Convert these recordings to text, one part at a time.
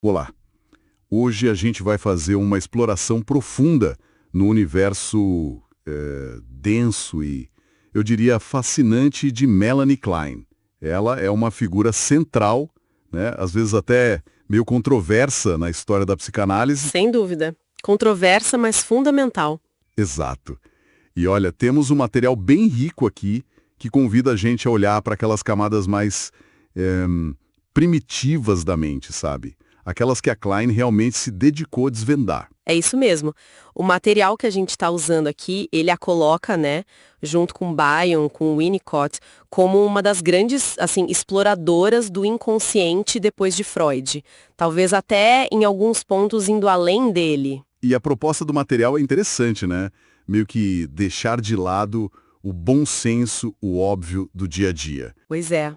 Olá! Hoje a gente vai fazer uma exploração profunda no universo denso e, eu diria, fascinante de Melanie Klein. Ela é uma figura central, né, às vezes até meio controversa na história da psicanálise. Sem dúvida. Controversa, mas fundamental. Exato. E olha, temos um material bem rico aqui que convida a gente a olhar para aquelas camadas mais primitivas da mente, sabe? Aquelas que a Klein realmente se dedicou a desvendar. É isso mesmo. O material que a gente está usando aqui, ele a coloca, né, junto com Bion, com Winnicott, como uma das grandes, assim, exploradoras do inconsciente depois de Freud. Talvez até, em alguns pontos, indo além dele. E a proposta do material é interessante, né? Meio que deixar de lado o bom senso, o óbvio do dia a dia. Pois é.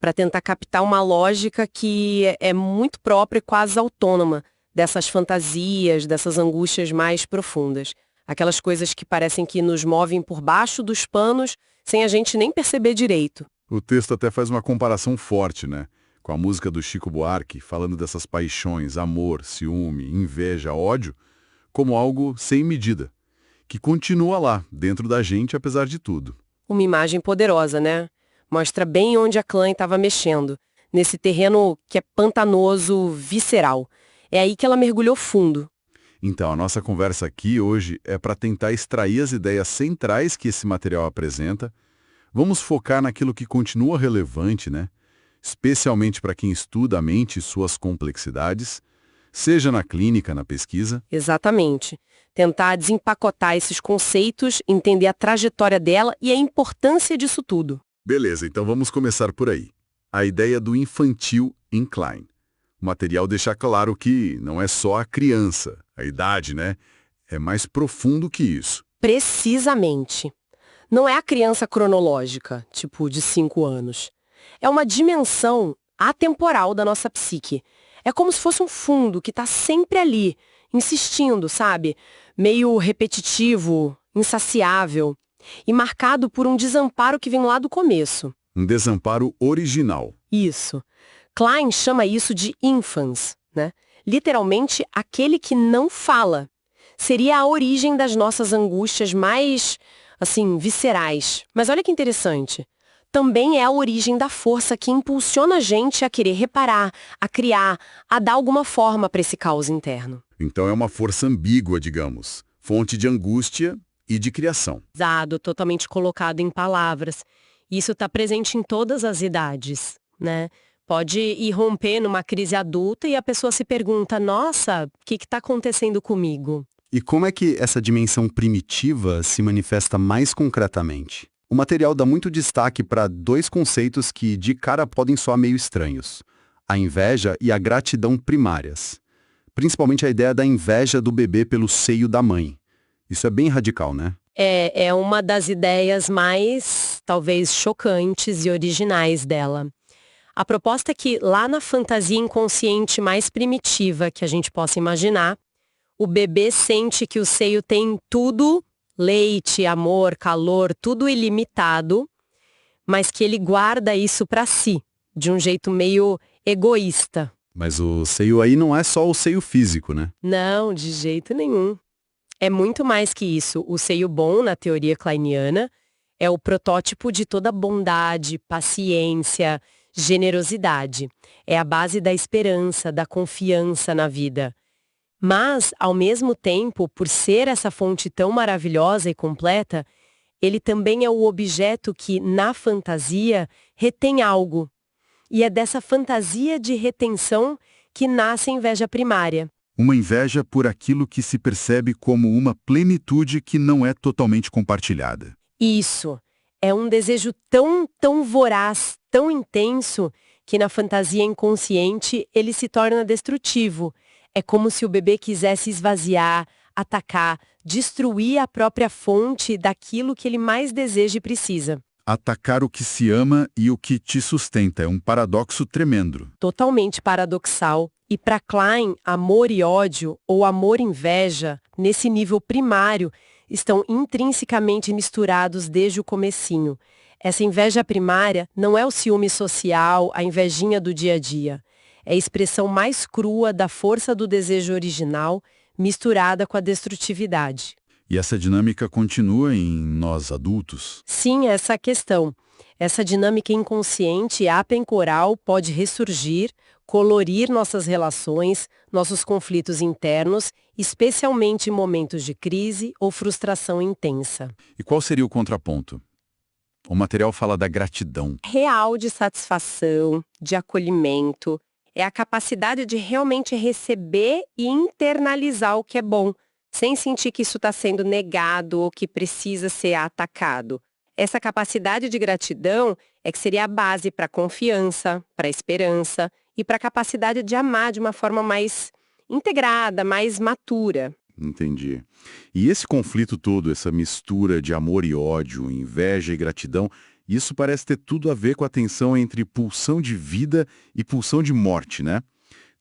Para tentar captar uma lógica que é muito própria e quase autônoma dessas fantasias, dessas angústias mais profundas. Aquelas coisas que parecem que nos movem por baixo dos panos sem a gente nem perceber direito. O texto até faz uma comparação forte, né? Com a música do Chico Buarque, falando dessas paixões, amor, ciúme, inveja, ódio, como algo sem medida, que continua lá, dentro da gente, apesar de tudo. Uma imagem poderosa, né? Mostra bem onde a Klein estava mexendo, nesse terreno que é pantanoso, visceral. É aí que ela mergulhou fundo. Então, a nossa conversa aqui hoje é para tentar extrair as ideias centrais que esse material apresenta. Vamos focar naquilo que continua relevante, né? Especialmente para quem estuda a mente e suas complexidades, seja na clínica, na pesquisa. Exatamente. Tentar desempacotar esses conceitos, entender a trajetória dela e a importância disso tudo. Beleza, então vamos começar por aí. A ideia do infantil em Klein. O material deixa claro que não é só a criança, a idade, né? É mais profundo que isso. Precisamente. Não é a criança cronológica, tipo de 5 anos. É uma dimensão atemporal da nossa psique. É como se fosse um fundo que está sempre ali, insistindo, sabe? Meio repetitivo, insaciável. E marcado por um desamparo que vem lá do começo. Um desamparo original. Isso. Klein chama isso de infans, né? Literalmente, aquele que não fala. Seria a origem das nossas angústias mais, assim, viscerais. Mas olha que interessante. Também é a origem da força que impulsiona a gente a querer reparar, a criar, a dar alguma forma para esse caos interno. Então é uma força ambígua, digamos. Fonte de angústia e de criação. Exato, totalmente colocado em palavras. Isso está presente em todas as idades, né? Pode irromper numa crise adulta e a pessoa se pergunta, nossa, o que está acontecendo comigo? E como é que essa dimensão primitiva se manifesta mais concretamente? O material dá muito destaque para dois conceitos que de cara podem soar meio estranhos: a inveja e a gratidão primárias. Principalmente a ideia da inveja do bebê pelo seio da mãe. Isso é bem radical, né? É uma das ideias mais, talvez, chocantes e originais dela. A proposta é que, lá na fantasia inconsciente mais primitiva que a gente possa imaginar, o bebê sente que o seio tem tudo, leite, amor, calor, tudo ilimitado, mas que ele guarda isso para si, de um jeito meio egoísta. Mas o seio aí não é só o seio físico, né? Não, de jeito nenhum. É muito mais que isso. O seio bom, na teoria kleiniana, é o protótipo de toda bondade, paciência, generosidade. É a base da esperança, da confiança na vida. Mas, ao mesmo tempo, por ser essa fonte tão maravilhosa e completa, ele também é o objeto que, na fantasia, retém algo. E é dessa fantasia de retenção que nasce a inveja primária. Uma inveja por aquilo que se percebe como uma plenitude que não é totalmente compartilhada. Isso. É um desejo tão voraz, tão intenso, que na fantasia inconsciente ele se torna destrutivo. É como se o bebê quisesse esvaziar, atacar, destruir a própria fonte daquilo que ele mais deseja e precisa. Atacar o que se ama e o que te sustenta é um paradoxo tremendo. Totalmente paradoxal. E para Klein, amor e ódio, ou amor e inveja, nesse nível primário, estão intrinsecamente misturados desde o comecinho. Essa inveja primária não é o ciúme social, a invejinha do dia a dia. É a expressão mais crua da força do desejo original misturada com a destrutividade. E essa dinâmica continua em nós adultos? Sim, essa é a questão. Essa dinâmica inconsciente e atemporal pode ressurgir, colorir nossas relações, nossos conflitos internos, especialmente em momentos de crise ou frustração intensa. E qual seria o contraponto? O material fala da gratidão. Real de satisfação, de acolhimento, é a capacidade de realmente receber e internalizar o que é bom, sem sentir que isso está sendo negado ou que precisa ser atacado. Essa capacidade de gratidão é que seria a base para a confiança, para a esperança e para a capacidade de amar de uma forma mais integrada, mais matura. Entendi. E esse conflito todo, essa mistura de amor e ódio, inveja e gratidão, isso parece ter tudo a ver com a tensão entre pulsão de vida e pulsão de morte, né?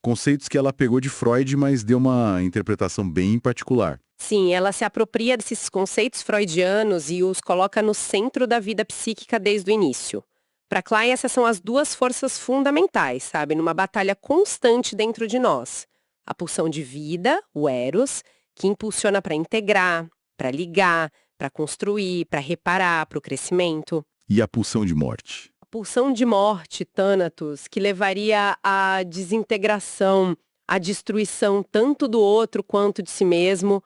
Conceitos que ela pegou de Freud, mas deu uma interpretação bem particular. Sim, ela se apropria desses conceitos freudianos e os coloca no centro da vida psíquica desde o início. Para Klein, essas são as duas forças fundamentais, sabe? Numa batalha constante dentro de nós. A pulsão de vida, o eros, que impulsiona para integrar, para ligar, para construir, para reparar, para o crescimento. E a pulsão de morte? A pulsão de morte, Thanatos, que levaria à desintegração, à destruição tanto do outro quanto de si mesmo,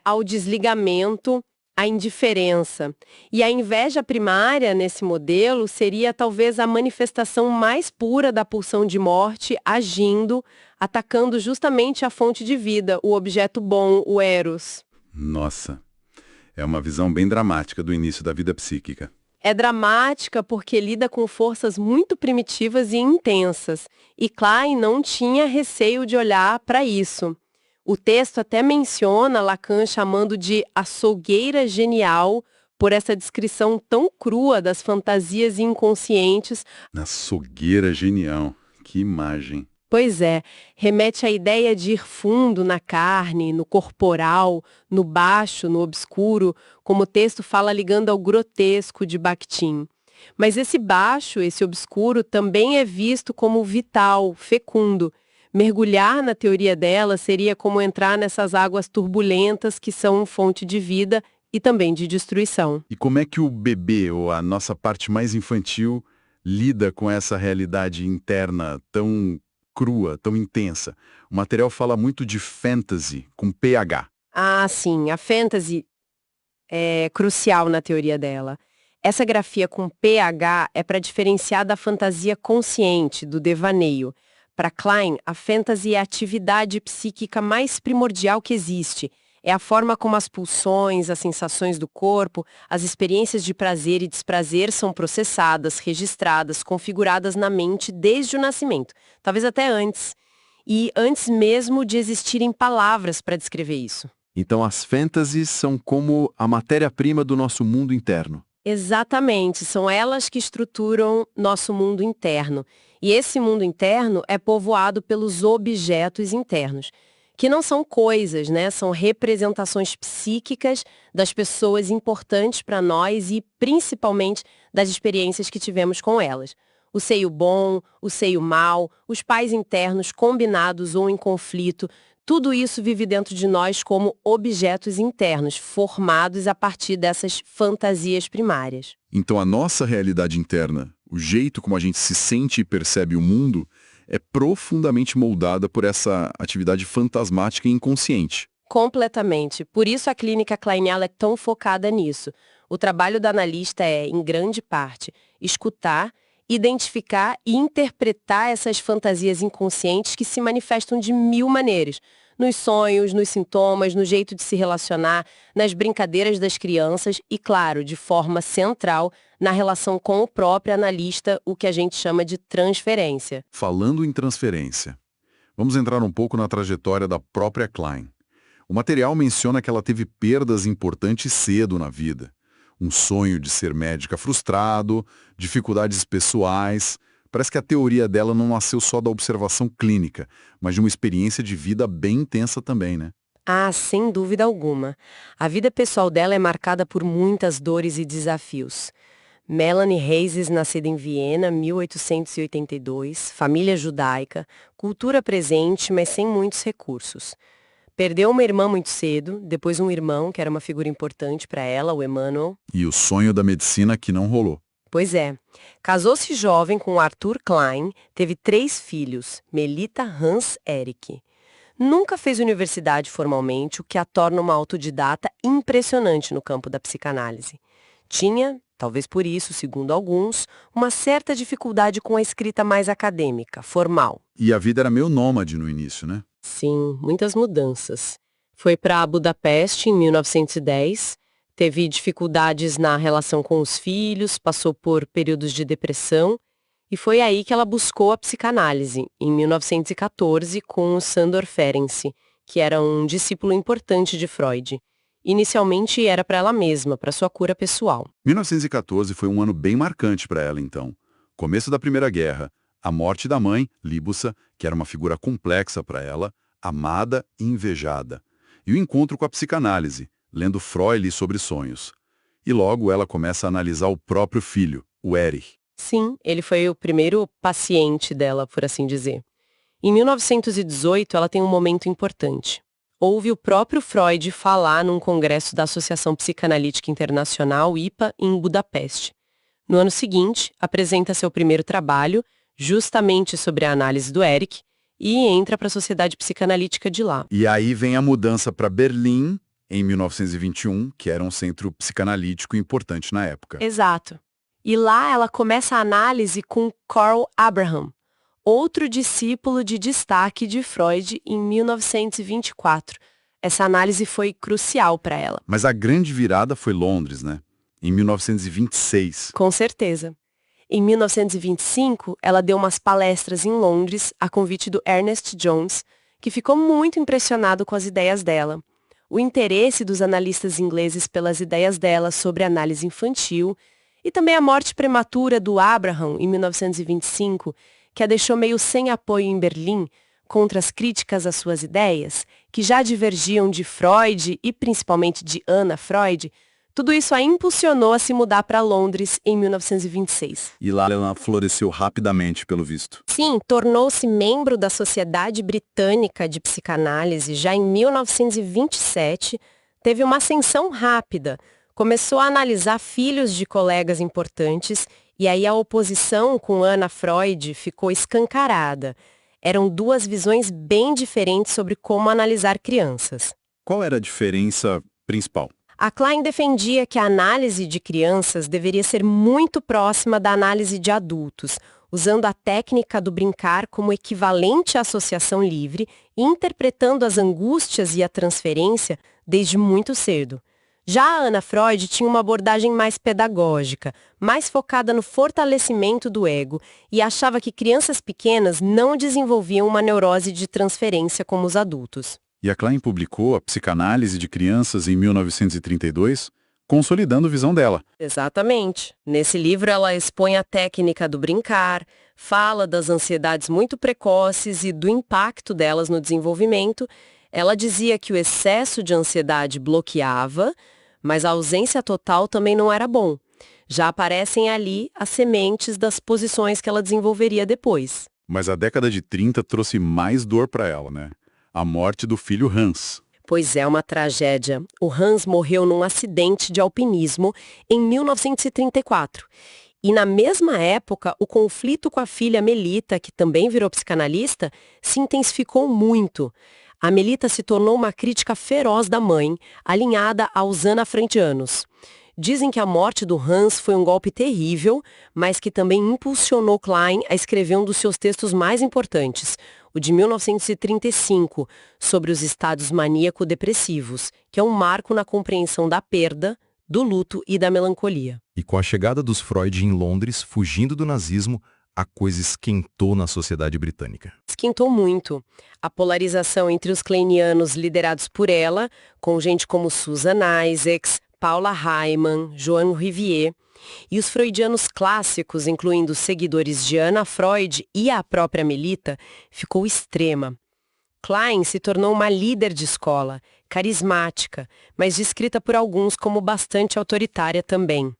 ao desligamento, à indiferença. E a inveja primária nesse modelo seria talvez a manifestação mais pura da pulsão de morte agindo, atacando justamente a fonte de vida, o objeto bom, o eros. Nossa, é uma visão bem dramática do início da vida psíquica. É dramática porque lida com forças muito primitivas e intensas, e Klein não tinha receio de olhar para isso. O texto até menciona Lacan chamando de açougueira genial por essa descrição tão crua das fantasias inconscientes. Açougueira genial, que imagem. Pois é, remete à ideia de ir fundo na carne, no corporal, no baixo, no obscuro, como o texto fala ligando ao grotesco de Bakhtin. Mas esse baixo, esse obscuro, também é visto como vital, fecundo. Mergulhar na teoria dela seria como entrar nessas águas turbulentas que são fonte de vida e também de destruição. E como é que o bebê, ou a nossa parte mais infantil, lida com essa realidade interna tão crua, tão intensa? O material fala muito de fantasy, com PH. Ah, sim, a fantasy é crucial na teoria dela. Essa grafia com PH é para diferenciar da fantasia consciente, do devaneio. Para Klein, a fantasy é a atividade psíquica mais primordial que existe. É a forma como as pulsões, as sensações do corpo, as experiências de prazer e desprazer são processadas, registradas, configuradas na mente desde o nascimento, talvez até antes. E antes mesmo de existirem palavras para descrever isso. Então as fantasies são como a matéria-prima do nosso mundo interno. Exatamente, são elas que estruturam nosso mundo interno. E esse mundo interno é povoado pelos objetos internos, que não são coisas, né? São representações psíquicas das pessoas importantes para nós e principalmente das experiências que tivemos com elas. O seio bom, o seio mau, os pais internos combinados ou em conflito, tudo isso vive dentro de nós como objetos internos, formados a partir dessas fantasias primárias. Então a nossa realidade interna, o jeito como a gente se sente e percebe o mundo, é profundamente moldada por essa atividade fantasmática e inconsciente. Completamente. Por isso a clínica kleiniana é tão focada nisso. O trabalho da analista é, em grande parte, escutar, identificar e interpretar essas fantasias inconscientes que se manifestam de mil maneiras. Nos sonhos, nos sintomas, no jeito de se relacionar, nas brincadeiras das crianças e, claro, de forma central, na relação com o próprio analista, o que a gente chama de transferência. Falando em transferência, vamos entrar um pouco na trajetória da própria Klein. O material menciona que ela teve perdas importantes cedo na vida. Um sonho de ser médica frustrado, dificuldades pessoais. Parece que a teoria dela não nasceu só da observação clínica, mas de uma experiência de vida bem intensa também, né? Ah, sem dúvida alguma. A vida pessoal dela é marcada por muitas dores e desafios. Melanie Hayes, nascida em Viena, 1882, família judaica, cultura presente, mas sem muitos recursos. Perdeu uma irmã muito cedo, depois um irmão, que era uma figura importante para ela, o Emanuel. E o sonho da medicina que não rolou. Pois é. Casou-se jovem com Arthur Klein, teve 3 filhos, Melita, Hans, Erik. Nunca fez universidade formalmente, o que a torna uma autodidata impressionante no campo da psicanálise. Tinha, talvez por isso, segundo alguns, uma certa dificuldade com a escrita mais acadêmica, formal. E a vida era meio nômade no início, né? Sim, muitas mudanças. Foi para Budapeste em 1910, teve dificuldades na relação com os filhos, passou por períodos de depressão, e foi aí que ela buscou a psicanálise, em 1914, com o Sándor Ferenczi, que era um discípulo importante de Freud. Inicialmente era para ela mesma, para sua cura pessoal. 1914 foi um ano bem marcante para ela, então. Começo da Primeira Guerra, a morte da mãe, Libussa, que era uma figura complexa para ela, amada e invejada. E o encontro com a psicanálise, lendo Freud sobre sonhos. E logo ela começa a analisar o próprio filho, o Erich. Sim, ele foi o primeiro paciente dela, por assim dizer. Em 1918, ela tem um momento importante. Ouve o próprio Freud falar num congresso da Associação Psicanalítica Internacional, IPA, em Budapeste. No ano seguinte, apresenta seu primeiro trabalho, justamente sobre a análise do Erich, e entra para a Sociedade Psicanalítica de lá. E aí vem a mudança para Berlim, em 1921, que era um centro psicanalítico importante na época. Exato. E lá ela começa a análise com Karl Abraham, outro discípulo de destaque de Freud em 1924. Essa análise foi crucial para ela. Mas a grande virada foi Londres, né? Em 1926. Com certeza. Em 1925, ela deu umas palestras em Londres a convite do Ernest Jones, que ficou muito impressionado com as ideias dela. O interesse dos analistas ingleses pelas ideias dela sobre análise infantil e também a morte prematura do Abraham em 1925, que a deixou meio sem apoio em Berlim contra as críticas às suas ideias, que já divergiam de Freud e principalmente de Anna Freud. Tudo isso a impulsionou a se mudar para Londres em 1926. E lá ela floresceu rapidamente, pelo visto. Sim, tornou-se membro da Sociedade Britânica de Psicanálise já em 1927, teve uma ascensão rápida, começou a analisar filhos de colegas importantes e aí a oposição com Anna Freud ficou escancarada. Eram 2 visões bem diferentes sobre como analisar crianças. Qual era a diferença principal? A Klein defendia que a análise de crianças deveria ser muito próxima da análise de adultos, usando a técnica do brincar como equivalente à associação livre e interpretando as angústias e a transferência desde muito cedo. Já a Anna Freud tinha uma abordagem mais pedagógica, mais focada no fortalecimento do ego e achava que crianças pequenas não desenvolviam uma neurose de transferência como os adultos. E a Klein publicou a Psicanálise de Crianças em 1932, consolidando a visão dela. Exatamente. Nesse livro ela expõe a técnica do brincar, fala das ansiedades muito precoces e do impacto delas no desenvolvimento. Ela dizia que o excesso de ansiedade bloqueava, mas a ausência total também não era bom. Já aparecem ali as sementes das posições que ela desenvolveria depois. Mas a década de 30 trouxe mais dor para ela, né? A morte do filho Hans. Pois é, uma tragédia. O Hans morreu num acidente de alpinismo em 1934. E na mesma época, o conflito com a filha Melita, que também virou psicanalista, se intensificou muito. A Melita se tornou uma crítica feroz da mãe, alinhada aos anafreudianos. Dizem que a morte do Hans foi um golpe terrível, mas que também impulsionou Klein a escrever um dos seus textos mais importantes, o de 1935, sobre os estados maníaco-depressivos, que é um marco na compreensão da perda, do luto e da melancolia. E com a chegada dos Freud em Londres, fugindo do nazismo, a coisa esquentou na sociedade britânica. Esquentou muito. A polarização entre os kleinianos liderados por ela, com gente como Susan Isaacs, Paula Hyman, Joan Rivier, e os freudianos clássicos, incluindo os seguidores de Anna Freud e a própria Melita, ficou extrema. Klein se tornou uma líder de escola, carismática, mas descrita por alguns como bastante autoritária também.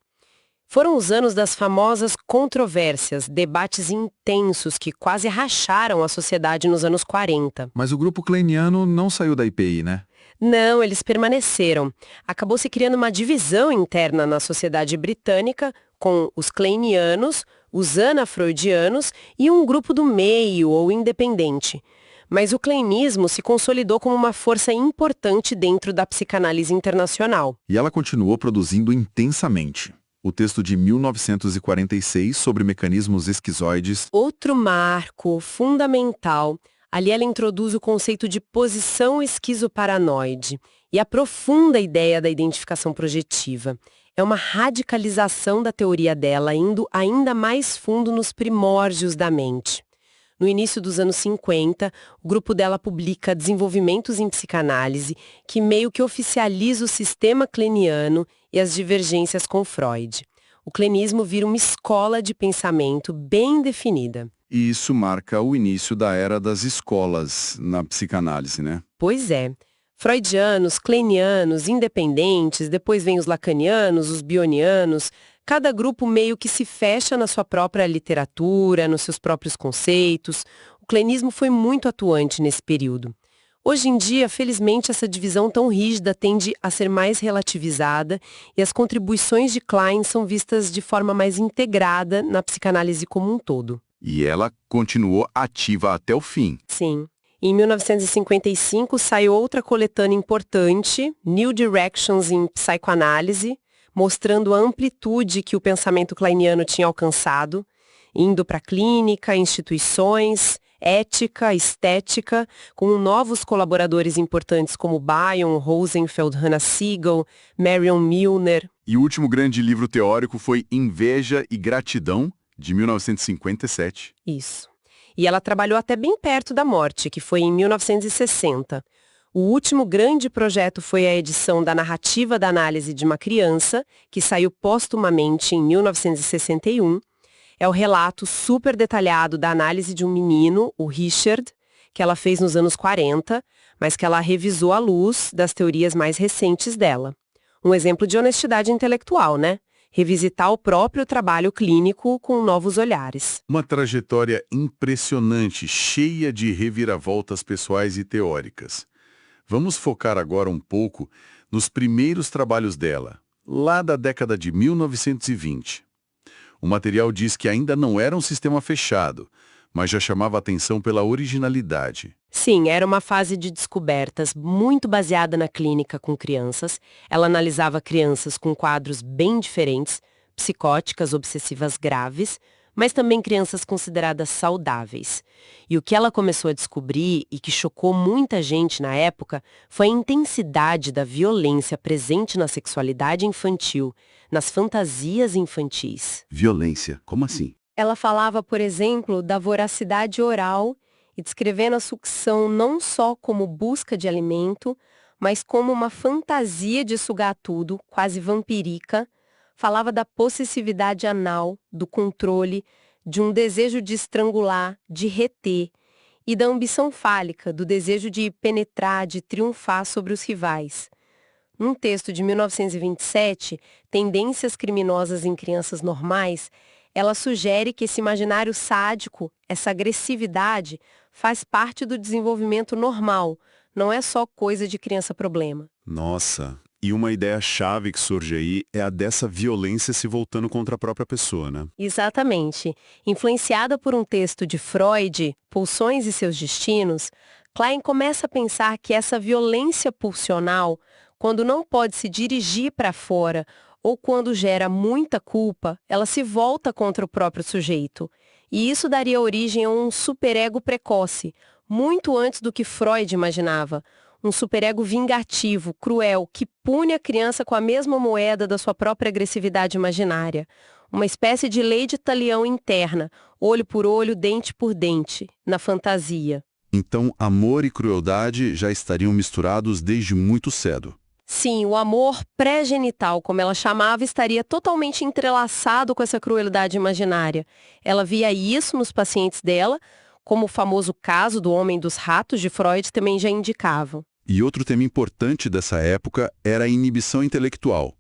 Foram os anos das famosas controvérsias, debates intensos que quase racharam a sociedade nos anos 40. Mas o grupo kleiniano não saiu da IPI, né? Não, eles permaneceram. Acabou se criando uma divisão interna na sociedade britânica, com os kleinianos, os anafreudianos e um grupo do meio ou independente. Mas o kleinismo se consolidou como uma força importante dentro da psicanálise internacional. E ela continuou produzindo intensamente. O texto de 1946 sobre mecanismos esquizoides. Outro marco fundamental. Ali ela introduz o conceito de posição esquizoparanoide e aprofunda a ideia da identificação projetiva. É uma radicalização da teoria dela, indo ainda mais fundo nos primórdios da mente. No início dos anos 50, o grupo dela publica Desenvolvimentos em Psicanálise, que meio que oficializa o sistema kleiniano e as divergências com Freud. O kleinismo vira uma escola de pensamento bem definida. E isso marca o início da era das escolas na psicanálise, né? Pois é. Freudianos, kleinianos, independentes, depois vem os lacanianos, os bionianos. Cada grupo meio que se fecha na sua própria literatura, nos seus próprios conceitos. O kleinismo foi muito atuante nesse período. Hoje em dia, felizmente, essa divisão tão rígida tende a ser mais relativizada e as contribuições de Klein são vistas de forma mais integrada na psicanálise como um todo. E ela continuou ativa até o fim. Sim. Em 1955, saiu outra coletânea importante, New Directions in Psychoanalyse, mostrando a amplitude que o pensamento kleiniano tinha alcançado, indo para clínica, instituições, ética, estética, com novos colaboradores importantes como Bion, Rosenfeld, Hannah Siegel, Marion Milner. E o último grande livro teórico foi Inveja e Gratidão, de 1957. Isso. E ela trabalhou até bem perto da morte, que foi em 1960. O último grande projeto foi a edição da Narrativa da Análise de uma Criança, que saiu póstumamente em 1961. É o relato super detalhado da análise de um menino, o Richard, que ela fez nos anos 40, mas que ela revisou à luz das teorias mais recentes dela. Um exemplo de honestidade intelectual, né? Revisitar o próprio trabalho clínico com novos olhares. Uma trajetória impressionante, cheia de reviravoltas pessoais e teóricas. Vamos focar agora um pouco nos primeiros trabalhos dela, lá da década de 1920. O material diz que ainda não era um sistema fechado, mas já chamava atenção pela originalidade. Sim, era uma fase de descobertas muito baseada na clínica com crianças. Ela analisava crianças com quadros bem diferentes, psicóticas, obsessivas graves, mas também crianças consideradas saudáveis. E o que ela começou a descobrir, e que chocou muita gente na época, foi a intensidade da violência presente na sexualidade infantil, nas fantasias infantis. Violência? Como assim? Ela falava, por exemplo, da voracidade oral e descrevendo a sucção não só como busca de alimento, mas como uma fantasia de sugar tudo, quase vampírica. Falava da possessividade anal, do controle, de um desejo de estrangular, de reter, e da ambição fálica, do desejo de penetrar, de triunfar sobre os rivais. Num texto de 1927, Tendências Criminosas em Crianças Normais, ela sugere que esse imaginário sádico, essa agressividade, faz parte do desenvolvimento normal, não é só coisa de criança-problema. Nossa, e uma ideia-chave que surge aí é a dessa violência se voltando contra a própria pessoa, né? Exatamente. Influenciada por um texto de Freud, Pulsões e seus Destinos, Klein começa a pensar que essa violência pulsional, quando não pode se dirigir para fora ou quando gera muita culpa, ela se volta contra o próprio sujeito. E isso daria origem a um superego precoce, muito antes do que Freud imaginava. Um superego vingativo, cruel, que pune a criança com a mesma moeda da sua própria agressividade imaginária. Uma espécie de lei de talião interna, olho por olho, dente por dente, na fantasia. Então, amor e crueldade já estariam misturados desde muito cedo. Sim, o amor pré-genital, como ela chamava, estaria totalmente entrelaçado com essa crueldade imaginária. Ela via isso nos pacientes dela, como o famoso caso do homem dos ratos de Freud também já indicava. E outro tema importante dessa época era a inibição intelectual.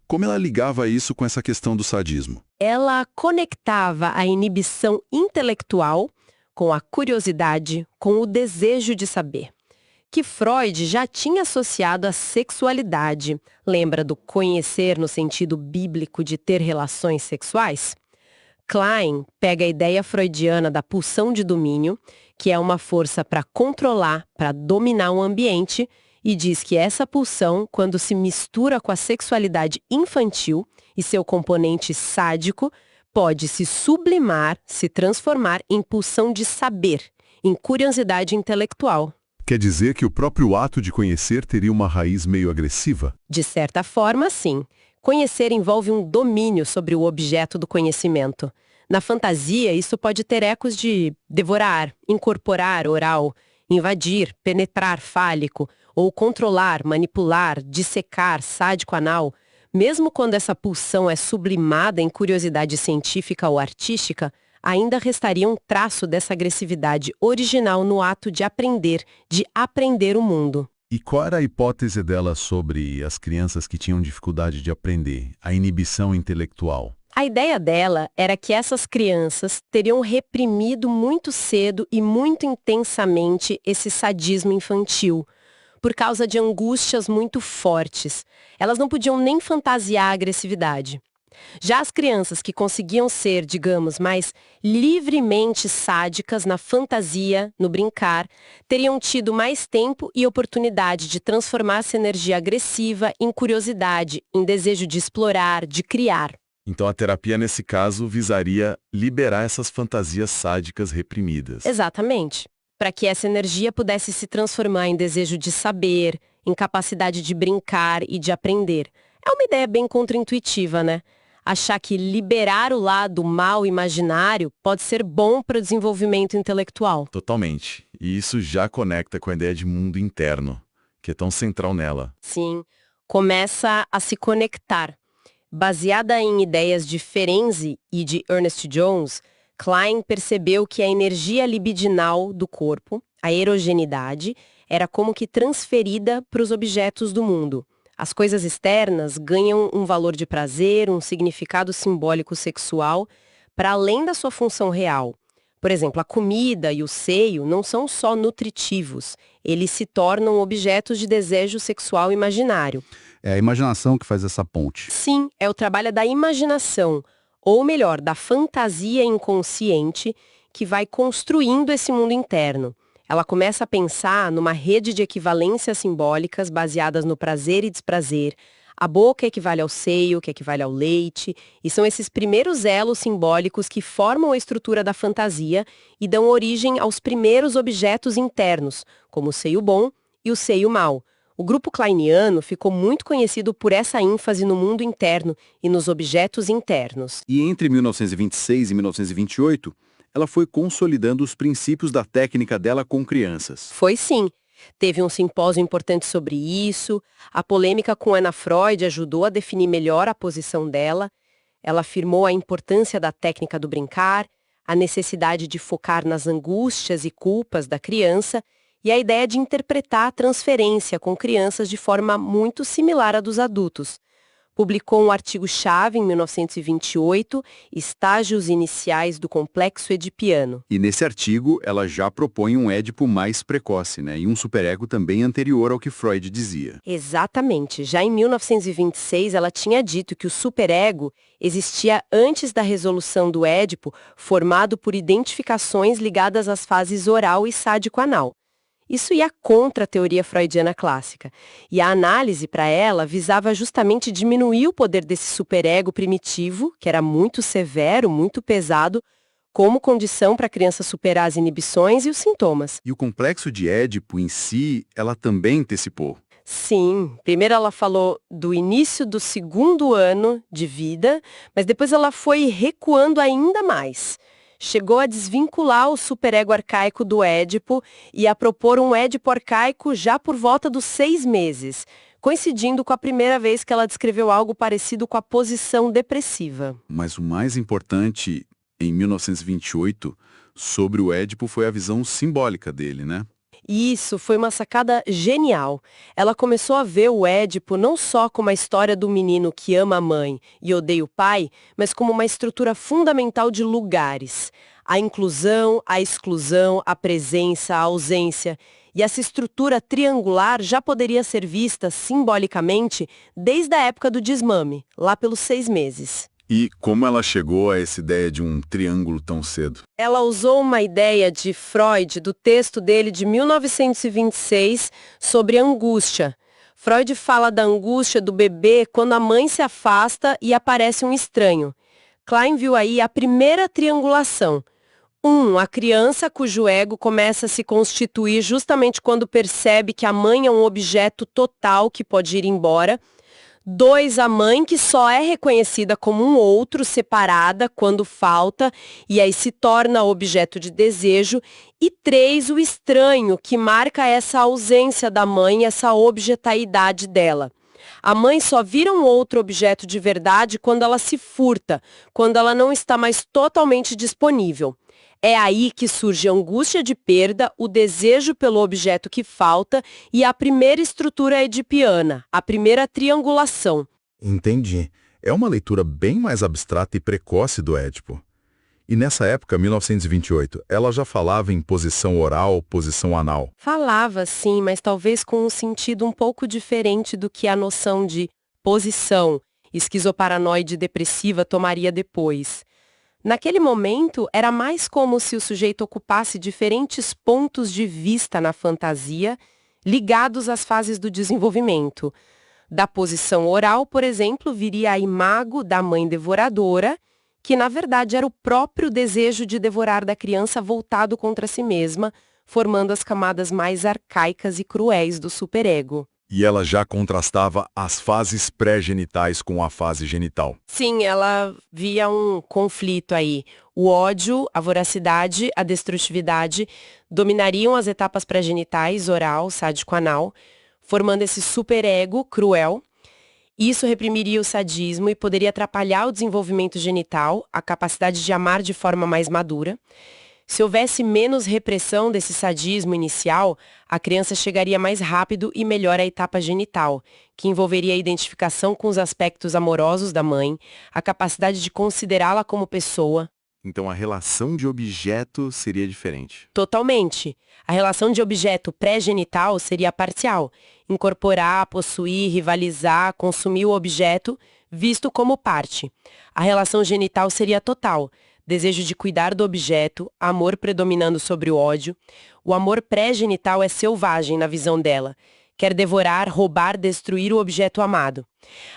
Como ela ligava isso com essa questão do sadismo? Ela conectava a inibição intelectual com a curiosidade, com o desejo de saber, que Freud já tinha associado à sexualidade. Lembra do conhecer no sentido bíblico de ter relações sexuais? Klein pega a ideia freudiana da pulsão de domínio, que é uma força para controlar, para dominar um ambiente, e diz que essa pulsão, quando se mistura com a sexualidade infantil e seu componente sádico, pode se sublimar, se transformar em pulsão de saber, em curiosidade intelectual. Quer dizer que o próprio ato de conhecer teria uma raiz meio agressiva? De certa forma, sim. Conhecer envolve um domínio sobre o objeto do conhecimento. Na fantasia, isso pode ter ecos de devorar, incorporar oral, invadir, penetrar fálico, ou controlar, manipular, dissecar, sádico anal. Mesmo quando essa pulsão é sublimada em curiosidade científica ou artística, ainda restaria um traço dessa agressividade original no ato de aprender o mundo. E qual era a hipótese dela sobre as crianças que tinham dificuldade de aprender, a inibição intelectual? A ideia dela era que essas crianças teriam reprimido muito cedo e muito intensamente esse sadismo infantil, por causa de angústias muito fortes. Elas não podiam nem fantasiar a agressividade. Já as crianças que conseguiam ser, digamos, mais livremente sádicas na fantasia, no brincar, teriam tido mais tempo e oportunidade de transformar essa energia agressiva em curiosidade, em desejo de explorar, de criar. Então a terapia, nesse caso, visaria liberar essas fantasias sádicas reprimidas. Exatamente. Para que essa energia pudesse se transformar em desejo de saber, em capacidade de brincar e de aprender. É uma ideia bem contraintuitiva, né? Achar que liberar o lado mal imaginário pode ser bom para o desenvolvimento intelectual. Totalmente. E isso já conecta com a ideia de mundo interno, que é tão central nela. Sim, começa a se conectar. Baseada em ideias de Ferenczi e de Ernest Jones, Klein percebeu que a energia libidinal do corpo, a erogenidade, era como que transferida para os objetos do mundo. As coisas externas ganham um valor de prazer, um significado simbólico sexual, para além da sua função real. Por exemplo, a comida e o seio não são só nutritivos, eles se tornam objetos de desejo sexual imaginário. É a imaginação que faz essa ponte. Sim, é o trabalho da imaginação, ou melhor, da fantasia inconsciente que vai construindo esse mundo interno. Ela começa a pensar numa rede de equivalências simbólicas baseadas no prazer e desprazer. A boca equivale ao seio, que equivale ao leite, e são esses primeiros elos simbólicos que formam a estrutura da fantasia e dão origem aos primeiros objetos internos, como o seio bom e o seio mau. O grupo kleiniano ficou muito conhecido por essa ênfase no mundo interno e nos objetos internos. E entre 1926 e 1928, ela foi consolidando os princípios da técnica dela com crianças. Foi sim. Teve um simpósio importante sobre isso. A polêmica com Anna Freud ajudou a definir melhor a posição dela. Ela afirmou a importância da técnica do brincar, a necessidade de focar nas angústias e culpas da criança e a ideia de interpretar a transferência com crianças de forma muito similar à dos adultos. Publicou um artigo-chave em 1928, Estágios Iniciais do Complexo Edipiano. E nesse artigo, ela já propõe um Édipo mais precoce, né? E um superego também anterior ao que Freud dizia. Exatamente. Já em 1926, ela tinha dito que o superego existia antes da resolução do Édipo, formado por identificações ligadas às fases oral e sádico-anal. Isso ia contra a teoria freudiana clássica. E a análise, para ela, visava justamente diminuir o poder desse superego primitivo, que era muito severo, muito pesado, como condição para a criança superar as inibições e os sintomas. E o complexo de Édipo em si, ela também antecipou. Sim, primeiro ela falou do início do segundo ano de vida, mas depois ela foi recuando ainda mais. Chegou a desvincular o superego arcaico do Édipo e a propor um Édipo arcaico já por volta dos 6 meses, coincidindo com a primeira vez que ela descreveu algo parecido com a posição depressiva. Mas o mais importante, em 1928, sobre o Édipo foi a visão simbólica dele, né? E isso foi uma sacada genial. Ela começou a ver o Édipo não só como a história do menino que ama a mãe e odeia o pai, mas como uma estrutura fundamental de lugares. A inclusão, a exclusão, a presença, a ausência. E essa estrutura triangular já poderia ser vista simbolicamente desde a época do desmame, lá pelos 6 meses. E como ela chegou a essa ideia de um triângulo tão cedo? Ela usou uma ideia de Freud, do texto dele de 1926, sobre angústia. Freud fala da angústia do bebê quando a mãe se afasta e aparece um estranho. Klein viu aí a primeira triangulação. A criança cujo ego começa a se constituir justamente quando percebe que a mãe é um objeto total que pode ir embora. 2, a mãe que só é reconhecida como um outro, separada quando falta, e aí se torna objeto de desejo. E 3, o estranho, que marca essa ausência da mãe, essa objetaidade dela. A mãe só vira um outro objeto de verdade quando ela se furta, quando ela não está mais totalmente disponível. É aí que surge a angústia de perda, o desejo pelo objeto que falta e a primeira estrutura edipiana, a primeira triangulação. Entendi. É uma leitura bem mais abstrata e precoce do Édipo. E nessa época, 1928, ela já falava em posição oral, posição anal. Falava, sim, mas talvez com um sentido um pouco diferente do que a noção de posição esquizoparanoide depressiva tomaria depois. Naquele momento, era mais como se o sujeito ocupasse diferentes pontos de vista na fantasia, ligados às fases do desenvolvimento. Da posição oral, por exemplo, viria a imago da mãe devoradora, que na verdade era o próprio desejo de devorar da criança voltado contra si mesma, formando as camadas mais arcaicas e cruéis do superego. E ela já contrastava as fases pré-genitais com a fase genital. Sim, ela via um conflito aí. O ódio, a voracidade, a destrutividade dominariam as etapas pré-genitais, oral, sádico-anal, formando esse superego cruel. Isso reprimiria o sadismo e poderia atrapalhar o desenvolvimento genital, a capacidade de amar de forma mais madura. Se houvesse menos repressão desse sadismo inicial, a criança chegaria mais rápido e melhor à etapa genital, que envolveria a identificação com os aspectos amorosos da mãe, a capacidade de considerá-la como pessoa. Então a relação de objeto seria diferente. Totalmente. A relação de objeto pré-genital seria parcial. Incorporar, possuir, rivalizar, consumir o objeto, visto como parte. A relação genital seria total. Desejo de cuidar do objeto, amor predominando sobre o ódio. O amor pré-genital é selvagem na visão dela. Quer devorar, roubar, destruir o objeto amado.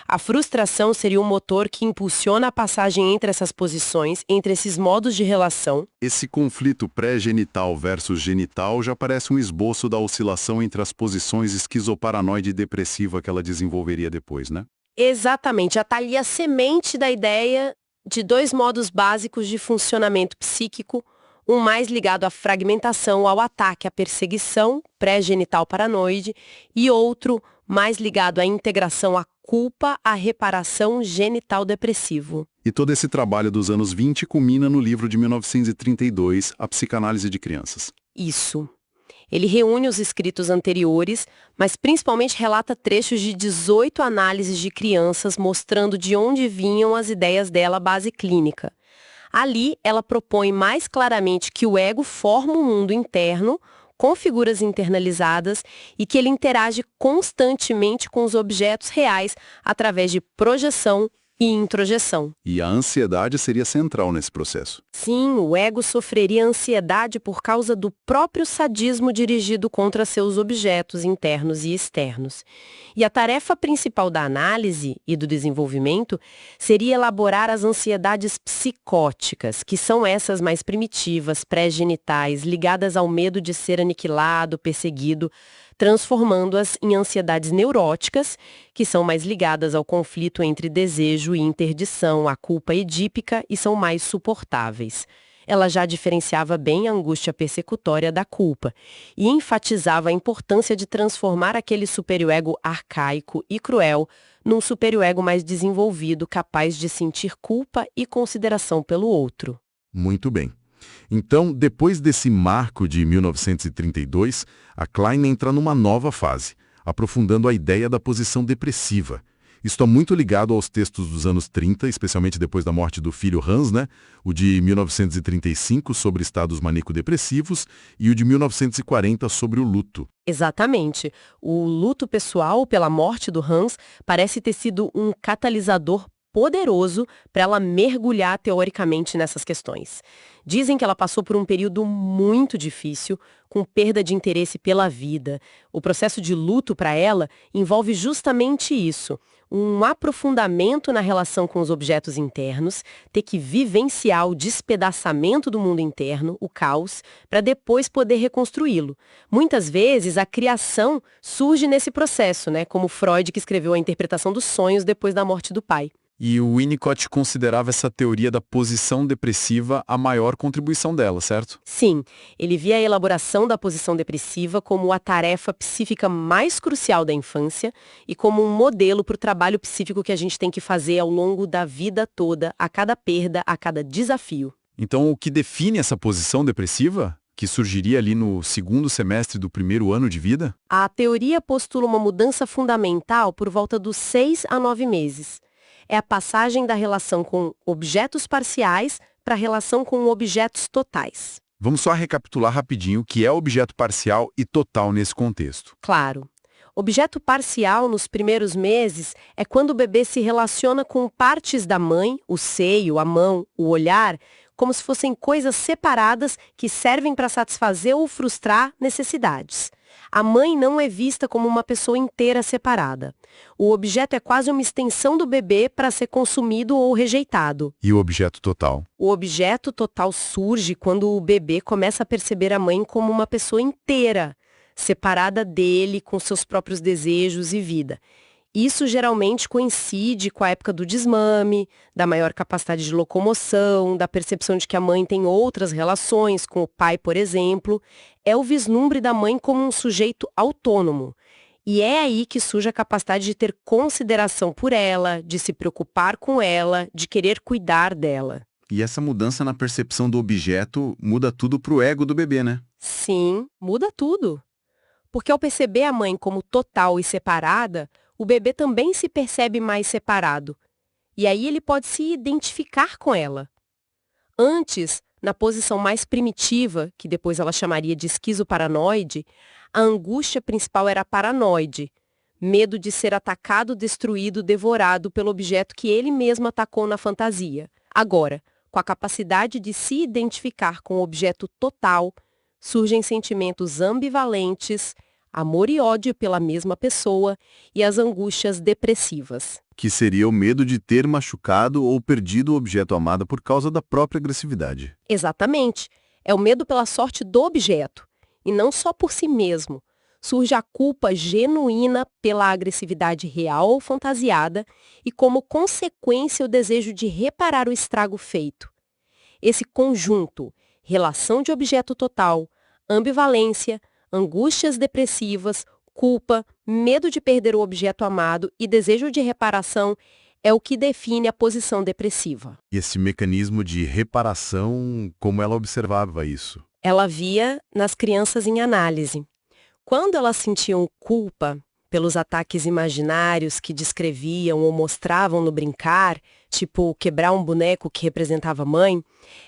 A frustração seria um motor que impulsiona a passagem entre essas posições, entre esses modos de relação. Esse conflito pré-genital versus genital já parece um esboço da oscilação entre as posições esquizoparanoide e depressiva que ela desenvolveria depois, né? Exatamente, já está ali a semente da ideia de 2 modos básicos de funcionamento psíquico, um mais ligado à fragmentação, ao ataque, à perseguição, pré-genital paranoide, e outro mais ligado à integração, à culpa, à reparação genital depressivo. E todo esse trabalho dos anos 20 culmina no livro de 1932, A Psicanálise de Crianças. Isso. Ele reúne os escritos anteriores, mas principalmente relata trechos de 18 análises de crianças mostrando de onde vinham as ideias dela à base clínica. Ali, ela propõe mais claramente que o ego forma um mundo interno, com figuras internalizadas, e que ele interage constantemente com os objetos reais através de projeção e introjeção. E a ansiedade seria central nesse processo. Sim, o ego sofreria ansiedade por causa do próprio sadismo dirigido contra seus objetos internos e externos. E a tarefa principal da análise e do desenvolvimento seria elaborar as ansiedades psicóticas, que são essas mais primitivas, pré-genitais, ligadas ao medo de ser aniquilado, perseguido, transformando-as em ansiedades neuróticas, que são mais ligadas ao conflito entre desejo e interdição, à culpa edípica e são mais suportáveis. Ela já diferenciava bem a angústia persecutória da culpa e enfatizava a importância de transformar aquele superego arcaico e cruel num superego mais desenvolvido, capaz de sentir culpa e consideração pelo outro. Muito bem. Então, depois desse marco de 1932, a Klein entra numa nova fase, aprofundando a ideia da posição depressiva. Isso está muito ligado aos textos dos anos 30, especialmente depois da morte do filho Hans, né? O de 1935 sobre estados maníaco-depressivos e o de 1940 sobre o luto. Exatamente. O luto pessoal pela morte do Hans parece ter sido um catalisador poderoso para ela mergulhar teoricamente nessas questões. Dizem que ela passou por um período muito difícil, com perda de interesse pela vida. O processo de luto para ela envolve justamente isso, um aprofundamento na relação com os objetos internos, ter que vivenciar o despedaçamento do mundo interno, o caos, para depois poder reconstruí-lo. Muitas vezes a criação surge nesse processo, né? Como Freud, que escreveu a interpretação dos sonhos depois da morte do pai. E o Winnicott considerava essa teoria da posição depressiva a maior contribuição dela, certo? Sim, ele via a elaboração da posição depressiva como a tarefa psíquica mais crucial da infância e como um modelo para o trabalho psíquico que a gente tem que fazer ao longo da vida toda, a cada perda, a cada desafio. Então, o que define essa posição depressiva, que surgiria ali no segundo semestre do primeiro ano de vida? A teoria postula uma mudança fundamental por volta dos 6 a 9 meses. É a passagem da relação com objetos parciais para a relação com objetos totais. Vamos só recapitular rapidinho o que é objeto parcial e total nesse contexto. Claro. Objeto parcial nos primeiros meses é quando o bebê se relaciona com partes da mãe, o seio, a mão, o olhar, como se fossem coisas separadas que servem para satisfazer ou frustrar necessidades. A mãe não é vista como uma pessoa inteira separada. O objeto é quase uma extensão do bebê para ser consumido ou rejeitado. E o objeto total? O objeto total surge quando o bebê começa a perceber a mãe como uma pessoa inteira, separada dele, com seus próprios desejos e vida. Isso geralmente coincide com a época do desmame, da maior capacidade de locomoção, da percepção de que a mãe tem outras relações com o pai, por exemplo. É o vislumbre da mãe como um sujeito autônomo. E é aí que surge a capacidade de ter consideração por ela, de se preocupar com ela, de querer cuidar dela. E essa mudança na percepção do objeto muda tudo pro ego do bebê, né? Sim, muda tudo. Porque ao perceber a mãe como total e separada, o bebê também se percebe mais separado. E aí ele pode se identificar com ela. Antes, na posição mais primitiva, que depois ela chamaria de esquizoparanoide, a angústia principal era paranoide, medo de ser atacado, destruído, devorado pelo objeto que ele mesmo atacou na fantasia. Agora, com a capacidade de se identificar com o objeto total, surgem sentimentos ambivalentes, amor e ódio pela mesma pessoa e as angústias depressivas. Que seria o medo de ter machucado ou perdido o objeto amado por causa da própria agressividade. Exatamente. É o medo pela sorte do objeto, e não só por si mesmo. Surge a culpa genuína pela agressividade real ou fantasiada e, como consequência, o desejo de reparar o estrago feito. Esse conjunto, relação de objeto total, ambivalência, angústias depressivas, culpa, medo de perder o objeto amado e desejo de reparação é o que define a posição depressiva. E esse mecanismo de reparação, como ela observava isso? Ela via nas crianças em análise. Quando elas sentiam culpa pelos ataques imaginários que descreviam ou mostravam no brincar, tipo quebrar um boneco que representava a mãe,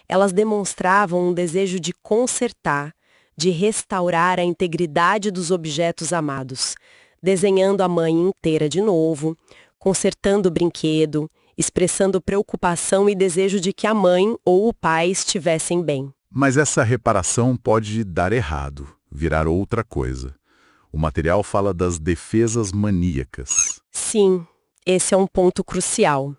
elas demonstravam um desejo de consertar, de restaurar a integridade dos objetos amados, desenhando a mãe inteira de novo, consertando o brinquedo, expressando preocupação e desejo de que a mãe ou o pai estivessem bem. Mas essa reparação pode dar errado, virar outra coisa. O material fala das defesas maníacas. Sim, esse é um ponto crucial.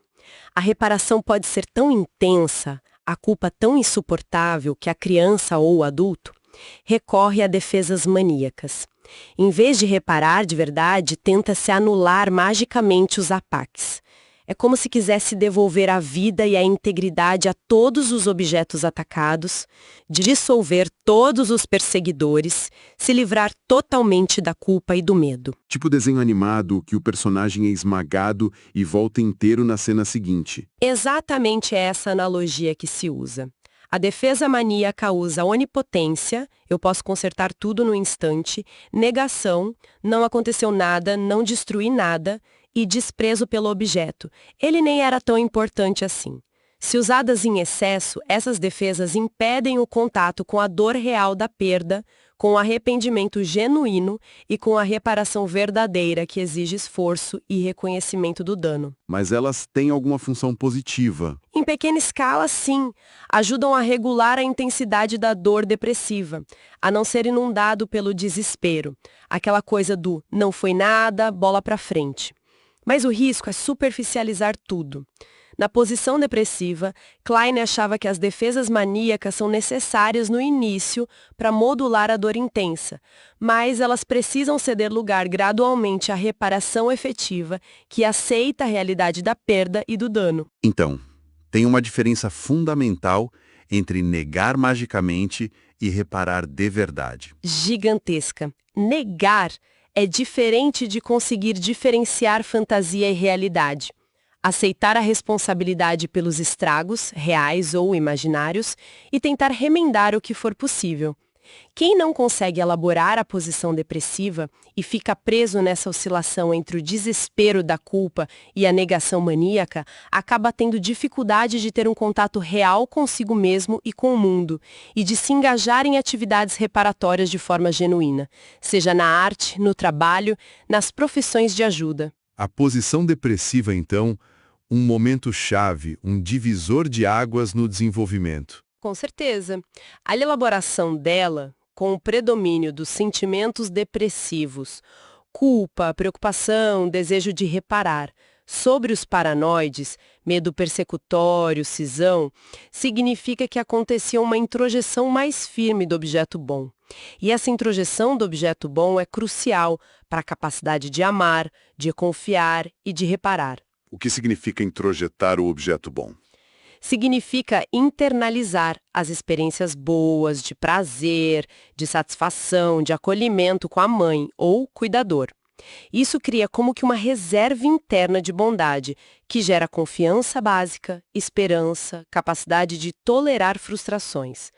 A reparação pode ser tão intensa, a culpa tão insuportável que a criança ou o adulto recorre a defesas maníacas. Em vez de reparar de verdade, tenta-se anular magicamente os ataques. É como se quisesse devolver a vida e a integridade a todos os objetos atacados, dissolver todos os perseguidores, se livrar totalmente da culpa e do medo. Tipo desenho animado que o personagem é esmagado e volta inteiro na cena seguinte. Exatamente essa analogia que se usa. A defesa maníaca usa onipotência, eu posso consertar tudo no instante, negação, não aconteceu nada, não destruí nada, e desprezo pelo objeto. Ele nem era tão importante assim. Se usadas em excesso, essas defesas impedem o contato com a dor real da perda, com o arrependimento genuíno e com a reparação verdadeira que exige esforço e reconhecimento do dano. Mas elas têm alguma função positiva. Em pequena escala, sim, ajudam a regular a intensidade da dor depressiva, a não ser inundado pelo desespero, aquela coisa do não foi nada, bola pra frente. Mas o risco é superficializar tudo. Na posição depressiva, Klein achava que as defesas maníacas são necessárias no início para modular a dor intensa, mas elas precisam ceder lugar gradualmente à reparação efetiva que aceita a realidade da perda e do dano. Então, tem uma diferença fundamental entre negar magicamente e reparar de verdade. Gigantesca. Negar é diferente de conseguir diferenciar fantasia e realidade. Aceitar a responsabilidade pelos estragos, reais ou imaginários, e tentar remendar o que for possível. Quem não consegue elaborar a posição depressiva e fica preso nessa oscilação entre o desespero da culpa e a negação maníaca, acaba tendo dificuldade de ter um contato real consigo mesmo e com o mundo, e de se engajar em atividades reparatórias de forma genuína, seja na arte, no trabalho, nas profissões de ajuda. A posição depressiva, então, um momento-chave, um divisor de águas no desenvolvimento. Com certeza. A elaboração dela, com o predomínio dos sentimentos depressivos, culpa, preocupação, desejo de reparar, sobre os paranoides, medo persecutório, cisão, significa que acontecia uma introjeção mais firme do objeto bom. E essa introjeção do objeto bom é crucial para a capacidade de amar, de confiar e de reparar. O que significa introjetar o objeto bom? Significa internalizar as experiências boas, de prazer, de satisfação, de acolhimento com a mãe ou cuidador. Isso cria como que uma reserva interna de bondade, que gera confiança básica, esperança, capacidade de tolerar frustrações.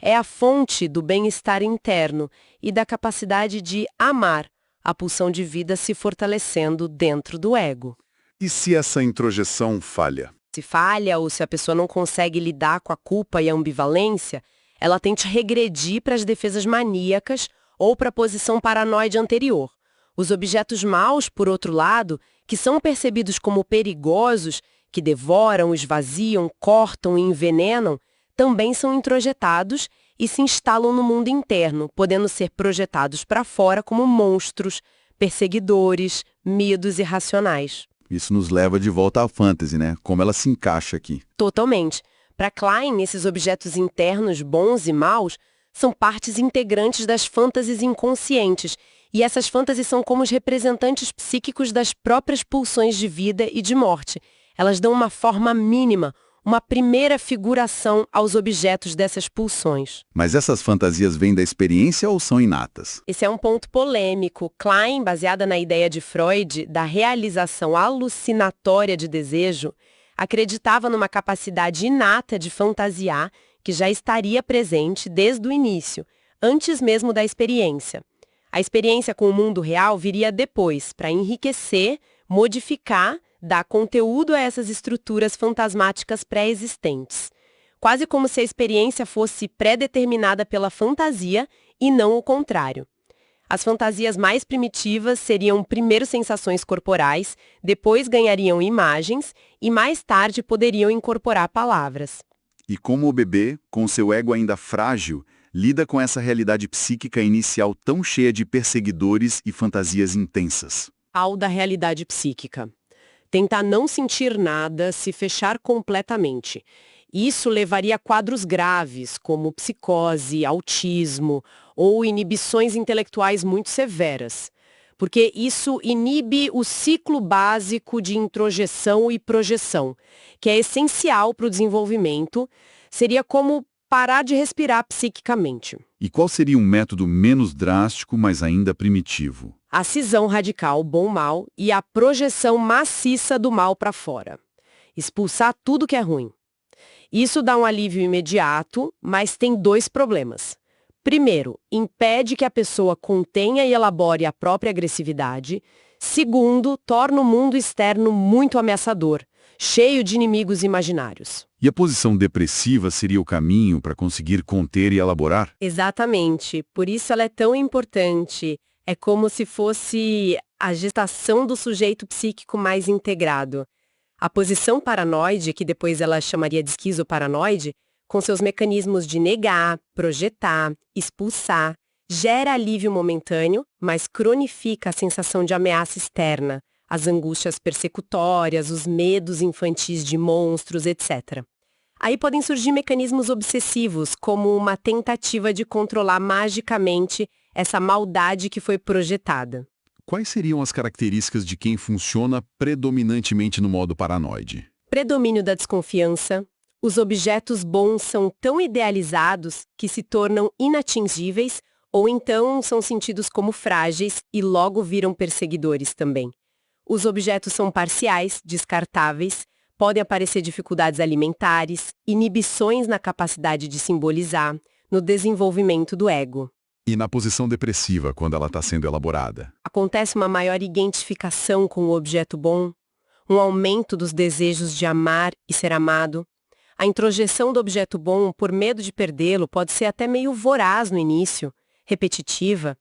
É a fonte do bem-estar interno e da capacidade de amar, a pulsão de vida se fortalecendo dentro do ego. E se essa introjeção falha? Se falha ou se a pessoa não consegue lidar com a culpa e a ambivalência, ela tende a regredir para as defesas maníacas ou para a posição paranoide anterior. Os objetos maus, por outro lado, que são percebidos como perigosos, que devoram, esvaziam, cortam e envenenam, também são introjetados e se instalam no mundo interno, podendo ser projetados para fora como monstros, perseguidores, medos irracionais. Isso nos leva de volta à fantasy, né? Como ela se encaixa aqui. Totalmente. Para Klein, esses objetos internos, bons e maus, são partes integrantes das fantasias inconscientes, e essas fantasias são como os representantes psíquicos das próprias pulsões de vida e de morte. Elas dão uma forma mínima, uma primeira figuração aos objetos dessas pulsões. Mas essas fantasias vêm da experiência ou são inatas? Esse é um ponto polêmico. Klein, baseada na ideia de Freud da realização alucinatória de desejo, acreditava numa capacidade inata de fantasiar que já estaria presente desde o início, antes mesmo da experiência. A experiência com o mundo real viria depois, para enriquecer, modificar, dar conteúdo a essas estruturas fantasmáticas pré-existentes. Quase como se a experiência fosse pré-determinada pela fantasia e não o contrário. As fantasias mais primitivas seriam primeiro sensações corporais, depois ganhariam imagens e mais tarde poderiam incorporar palavras. E como o bebê, com seu ego ainda frágil, lida com essa realidade psíquica inicial tão cheia de perseguidores e fantasias intensas? Ao da realidade psíquica. Tentar não sentir nada, se fechar completamente. Isso levaria a quadros graves, como psicose, autismo ou inibições intelectuais muito severas. Porque isso inibe o ciclo básico de introjeção e projeção, que é essencial para o desenvolvimento, seria como parar de respirar psiquicamente. E qual seria um método menos drástico, mas ainda primitivo? A cisão radical bom-mal e a projeção maciça do mal para fora. Expulsar tudo que é ruim. Isso dá um alívio imediato, mas tem 2 problemas. Primeiro, impede que a pessoa contenha e elabore a própria agressividade. Segundo, torna o mundo externo muito ameaçador, cheio de inimigos imaginários. E a posição depressiva seria o caminho para conseguir conter e elaborar? Exatamente, por isso ela é tão importante. É como se fosse a gestação do sujeito psíquico mais integrado. A posição paranoide, que depois ela chamaria de esquizoparanoide, com seus mecanismos de negar, projetar, expulsar, gera alívio momentâneo, mas cronifica a sensação de ameaça externa, as angústias persecutórias, os medos infantis de monstros, etc. Aí podem surgir mecanismos obsessivos, como uma tentativa de controlar magicamente essa maldade que foi projetada. Quais seriam as características de quem funciona predominantemente no modo paranoide? Predomínio da desconfiança. Os objetos bons são tão idealizados que se tornam inatingíveis ou então são sentidos como frágeis e logo viram perseguidores também. Os objetos são parciais, descartáveis, podem aparecer dificuldades alimentares, inibições na capacidade de simbolizar, no desenvolvimento do ego. E na posição depressiva, quando ela está sendo elaborada? Acontece uma maior identificação com o objeto bom, um aumento dos desejos de amar e ser amado. A introjeção do objeto bom por medo de perdê-lo pode ser até meio voraz no início, repetitiva,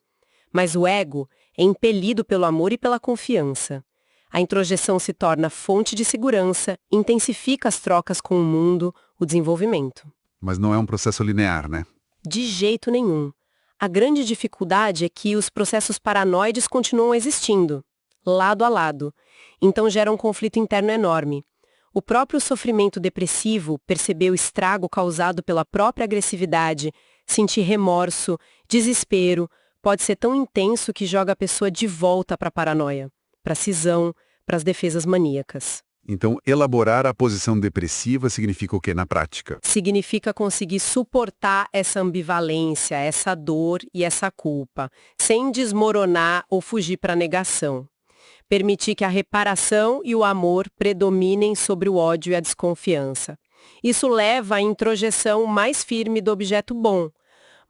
mas o ego é impelido pelo amor e pela confiança. A introjeção se torna fonte de segurança, intensifica as trocas com o mundo, o desenvolvimento. Mas não é um processo linear, né? De jeito nenhum. A grande dificuldade é que os processos paranoides continuam existindo, lado a lado, então gera um conflito interno enorme. O próprio sofrimento depressivo, perceber o estrago causado pela própria agressividade, sentir remorso, desespero, pode ser tão intenso que joga a pessoa de volta para a paranoia, para a cisão, para as defesas maníacas. Então, elaborar a posição depressiva significa o quê na prática? Significa conseguir suportar essa ambivalência, essa dor e essa culpa, sem desmoronar ou fugir para a negação. Permitir que a reparação e o amor predominem sobre o ódio e a desconfiança. Isso leva à introjeção mais firme do objeto bom,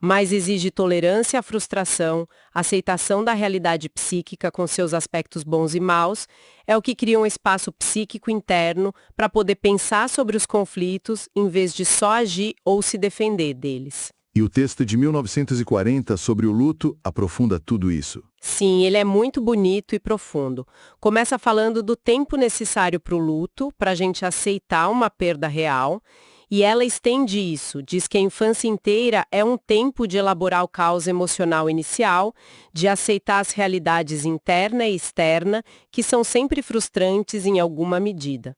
mas exige tolerância à frustração, aceitação da realidade psíquica com seus aspectos bons e maus, é o que cria um espaço psíquico interno para poder pensar sobre os conflitos em vez de só agir ou se defender deles. E o texto de 1940 sobre o luto aprofunda tudo isso. Sim, ele é muito bonito e profundo. Começa falando do tempo necessário para o luto, para a gente aceitar uma perda real, e ela estende isso, diz que a infância inteira é um tempo de elaborar o caos emocional inicial, de aceitar as realidades interna e externa, que são sempre frustrantes em alguma medida.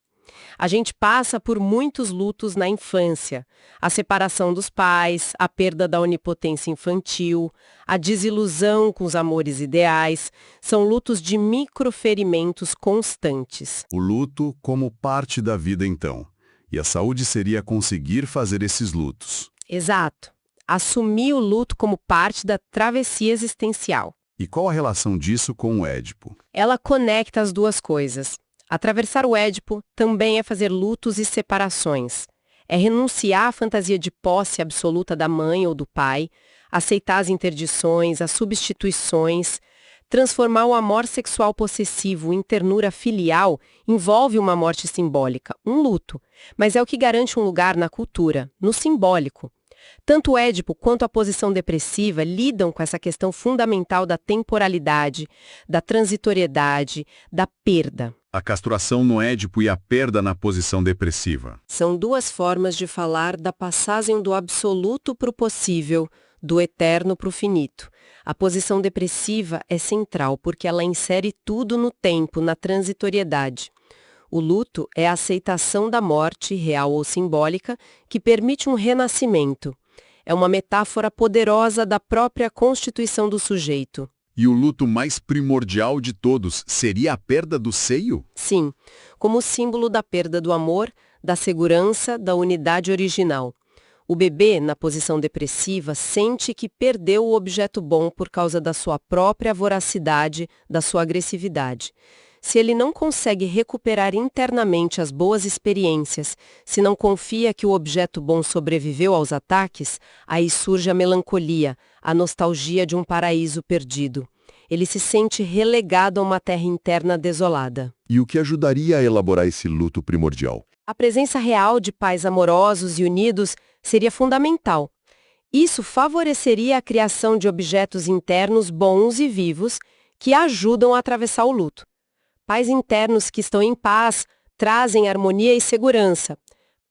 A gente passa por muitos lutos na infância. A separação dos pais, a perda da onipotência infantil, a desilusão com os amores ideais, são lutos de microferimentos constantes. O luto como parte da vida, então. E a saúde seria conseguir fazer esses lutos. Exato. Assumir o luto como parte da travessia existencial. E qual a relação disso com o Édipo? Ela conecta as duas coisas. Atravessar o Édipo também é fazer lutos e separações. É renunciar à fantasia de posse absoluta da mãe ou do pai, aceitar as interdições, as substituições. Transformar o amor sexual possessivo em ternura filial envolve uma morte simbólica, um luto, mas é o que garante um lugar na cultura, no simbólico. Tanto o Édipo quanto a posição depressiva lidam com essa questão fundamental da temporalidade, da transitoriedade, da perda. A castração no Édipo e a perda na posição depressiva. São duas formas de falar da passagem do absoluto para o possível, do eterno para o finito. A posição depressiva é central porque ela insere tudo no tempo, na transitoriedade. O luto é a aceitação da morte, real ou simbólica, que permite um renascimento. É uma metáfora poderosa da própria constituição do sujeito. E o luto mais primordial de todos seria a perda do seio? Sim, como símbolo da perda do amor, da segurança, da unidade original. O bebê, na posição depressiva, sente que perdeu o objeto bom por causa da sua própria voracidade, da sua agressividade. Se ele não consegue recuperar internamente as boas experiências, se não confia que o objeto bom sobreviveu aos ataques, aí surge a melancolia, a nostalgia de um paraíso perdido. Ele se sente relegado a uma terra interna desolada. E o que ajudaria a elaborar esse luto primordial? A presença real de pais amorosos e unidos seria fundamental. Isso favoreceria a criação de objetos internos bons e vivos que ajudam a atravessar o luto. Pais internos que estão em paz trazem harmonia e segurança.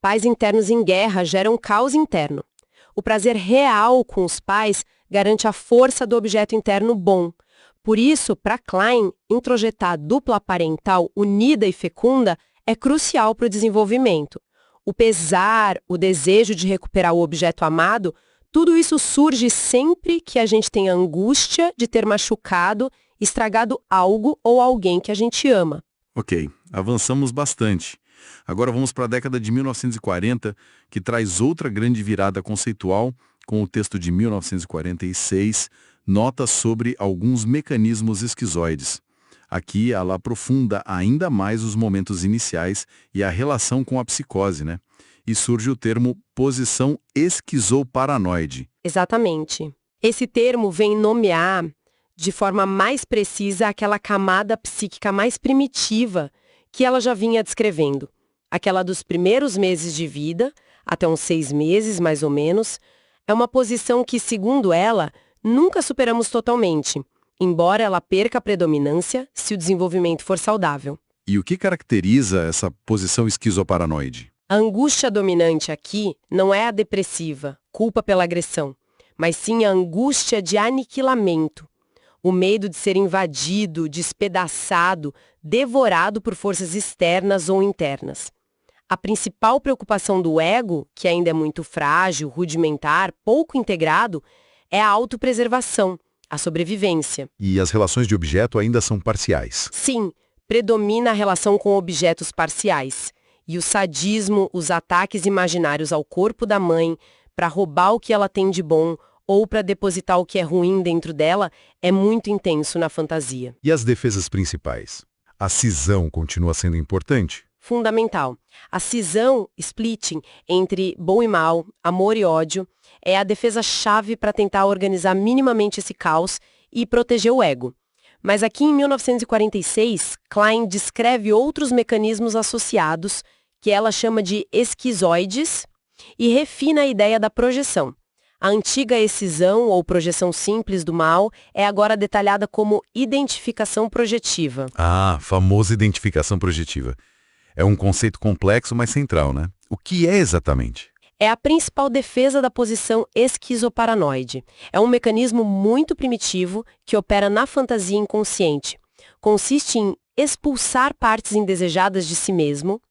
Pais internos em guerra geram caos interno. O prazer real com os pais garante a força do objeto interno bom. Por isso, para Klein, introjetar a dupla parental unida e fecunda é crucial para o desenvolvimento. O pesar, o desejo de recuperar o objeto amado, tudo isso surge sempre que a gente tem a angústia de ter machucado, estragado algo ou alguém que a gente ama. Ok, avançamos bastante. Agora vamos para a década de 1940, que traz outra grande virada conceitual, com o texto de 1946, Notas sobre alguns mecanismos esquizoides. Aqui ela aprofunda ainda mais os momentos iniciais e a relação com a psicose, né? E surge o termo posição esquizoparanoide. Exatamente. Esse termo vem nomear de forma mais precisa aquela camada psíquica mais primitiva que ela já vinha descrevendo. Aquela dos primeiros meses de vida, até uns 6 meses mais ou menos, é uma posição que, segundo ela, nunca superamos totalmente, embora ela perca a predominância se o desenvolvimento for saudável. E o que caracteriza essa posição esquizoparanoide? A angústia dominante aqui não é a depressiva, culpa pela agressão, mas sim a angústia de aniquilamento. O medo de ser invadido, despedaçado, devorado por forças externas ou internas. A principal preocupação do ego, que ainda é muito frágil, rudimentar, pouco integrado, é a autopreservação, a sobrevivência. E as relações de objeto ainda são parciais. Sim, predomina a relação com objetos parciais. E o sadismo, os ataques imaginários ao corpo da mãe, para roubar o que ela tem de bom ou para depositar o que é ruim dentro dela, é muito intenso na fantasia. E as defesas principais? A cisão continua sendo importante? Fundamental. A cisão, splitting, entre bom e mal, amor e ódio, é a defesa-chave para tentar organizar minimamente esse caos e proteger o ego. Mas aqui em 1946, Klein descreve outros mecanismos associados, que ela chama de esquizoides, e refina a ideia da projeção. A antiga excisão ou projeção simples do mal é agora detalhada como identificação projetiva. Ah, famosa identificação projetiva. É um conceito complexo, mas central, né? O que é exatamente? É a principal defesa da posição esquizoparanoide. É um mecanismo muito primitivo que opera na fantasia inconsciente. Consiste em expulsar partes indesejadas de si mesmo,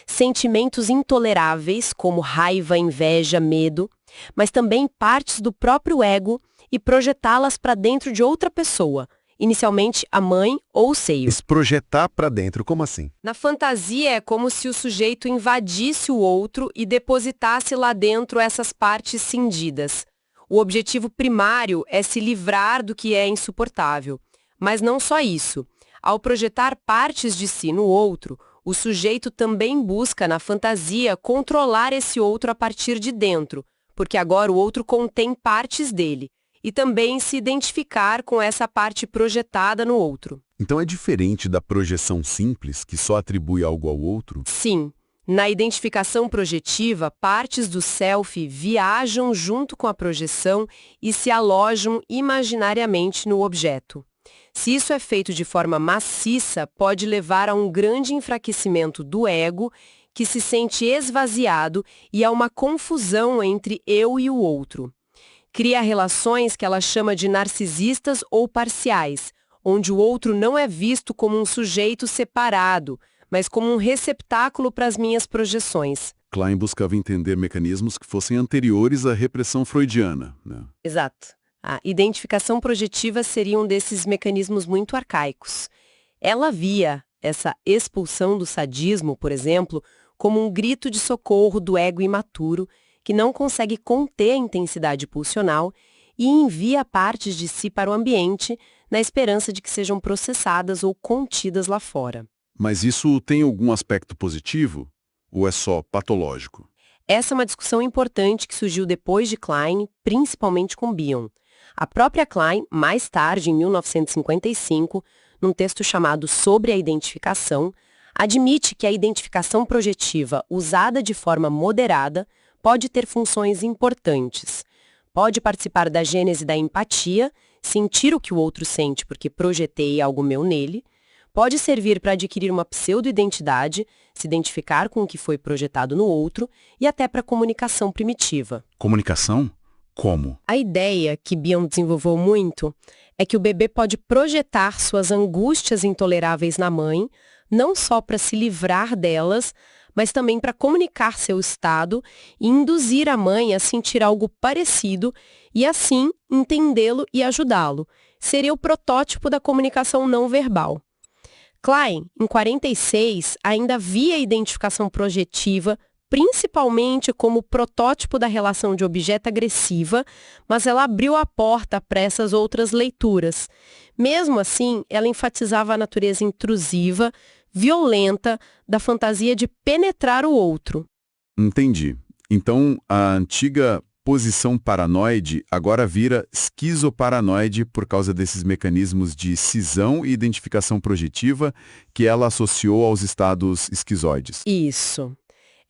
sentimentos intoleráveis como raiva, inveja, medo, mas também partes do próprio ego e projetá-las para dentro de outra pessoa, inicialmente a mãe ou o seio. Projetar para dentro, como assim? Na fantasia é como se o sujeito invadisse o outro e depositasse lá dentro essas partes cindidas. O objetivo primário é se livrar do que é insuportável. Mas não só isso. Ao projetar partes de si no outro, o sujeito também busca na fantasia controlar esse outro a partir de dentro, porque agora o outro contém partes dele. E também se identificar com essa parte projetada no outro. Então é diferente da projeção simples, que só atribui algo ao outro? Sim. Na identificação projetiva, partes do self viajam junto com a projeção e se alojam imaginariamente no objeto. Se isso é feito de forma maciça, pode levar a um grande enfraquecimento do ego, que se sente esvaziado, e a uma confusão entre eu e o outro. Cria relações que ela chama de narcisistas ou parciais, onde o outro não é visto como um sujeito separado, mas como um receptáculo para as minhas projeções. Klein buscava entender mecanismos que fossem anteriores à repressão freudiana, né? Exato. A identificação projetiva seria um desses mecanismos muito arcaicos. Ela via essa expulsão do sadismo, por exemplo, como um grito de socorro do ego imaturo, que não consegue conter a intensidade pulsional e envia partes de si para o ambiente na esperança de que sejam processadas ou contidas lá fora. Mas isso tem algum aspecto positivo ou é só patológico? Essa é uma discussão importante que surgiu depois de Klein, principalmente com Bion. A própria Klein, mais tarde, em 1955, num texto chamado Sobre a Identificação, admite que a identificação projetiva usada de forma moderada pode ter funções importantes. Pode participar da gênese da empatia, sentir o que o outro sente porque projetei algo meu nele. Pode servir para adquirir uma pseudo-identidade, se identificar com o que foi projetado no outro e até para comunicação primitiva. Comunicação? Como? A ideia que Bion desenvolveu muito é que o bebê pode projetar suas angústias intoleráveis na mãe, não só para se livrar delas, mas também para comunicar seu estado e induzir a mãe a sentir algo parecido e, assim, entendê-lo e ajudá-lo. Seria o protótipo da comunicação não verbal. Klein, em 46, ainda via a identificação projetiva principalmente como protótipo da relação de objeto agressiva, mas ela abriu a porta para essas outras leituras. Mesmo assim, ela enfatizava a natureza intrusiva, violenta, da fantasia de penetrar o outro. Entendi. Então, a antiga posição paranoide agora vira esquizoparanoide por causa desses mecanismos de cisão e identificação projetiva que ela associou aos estados esquizoides. Isso.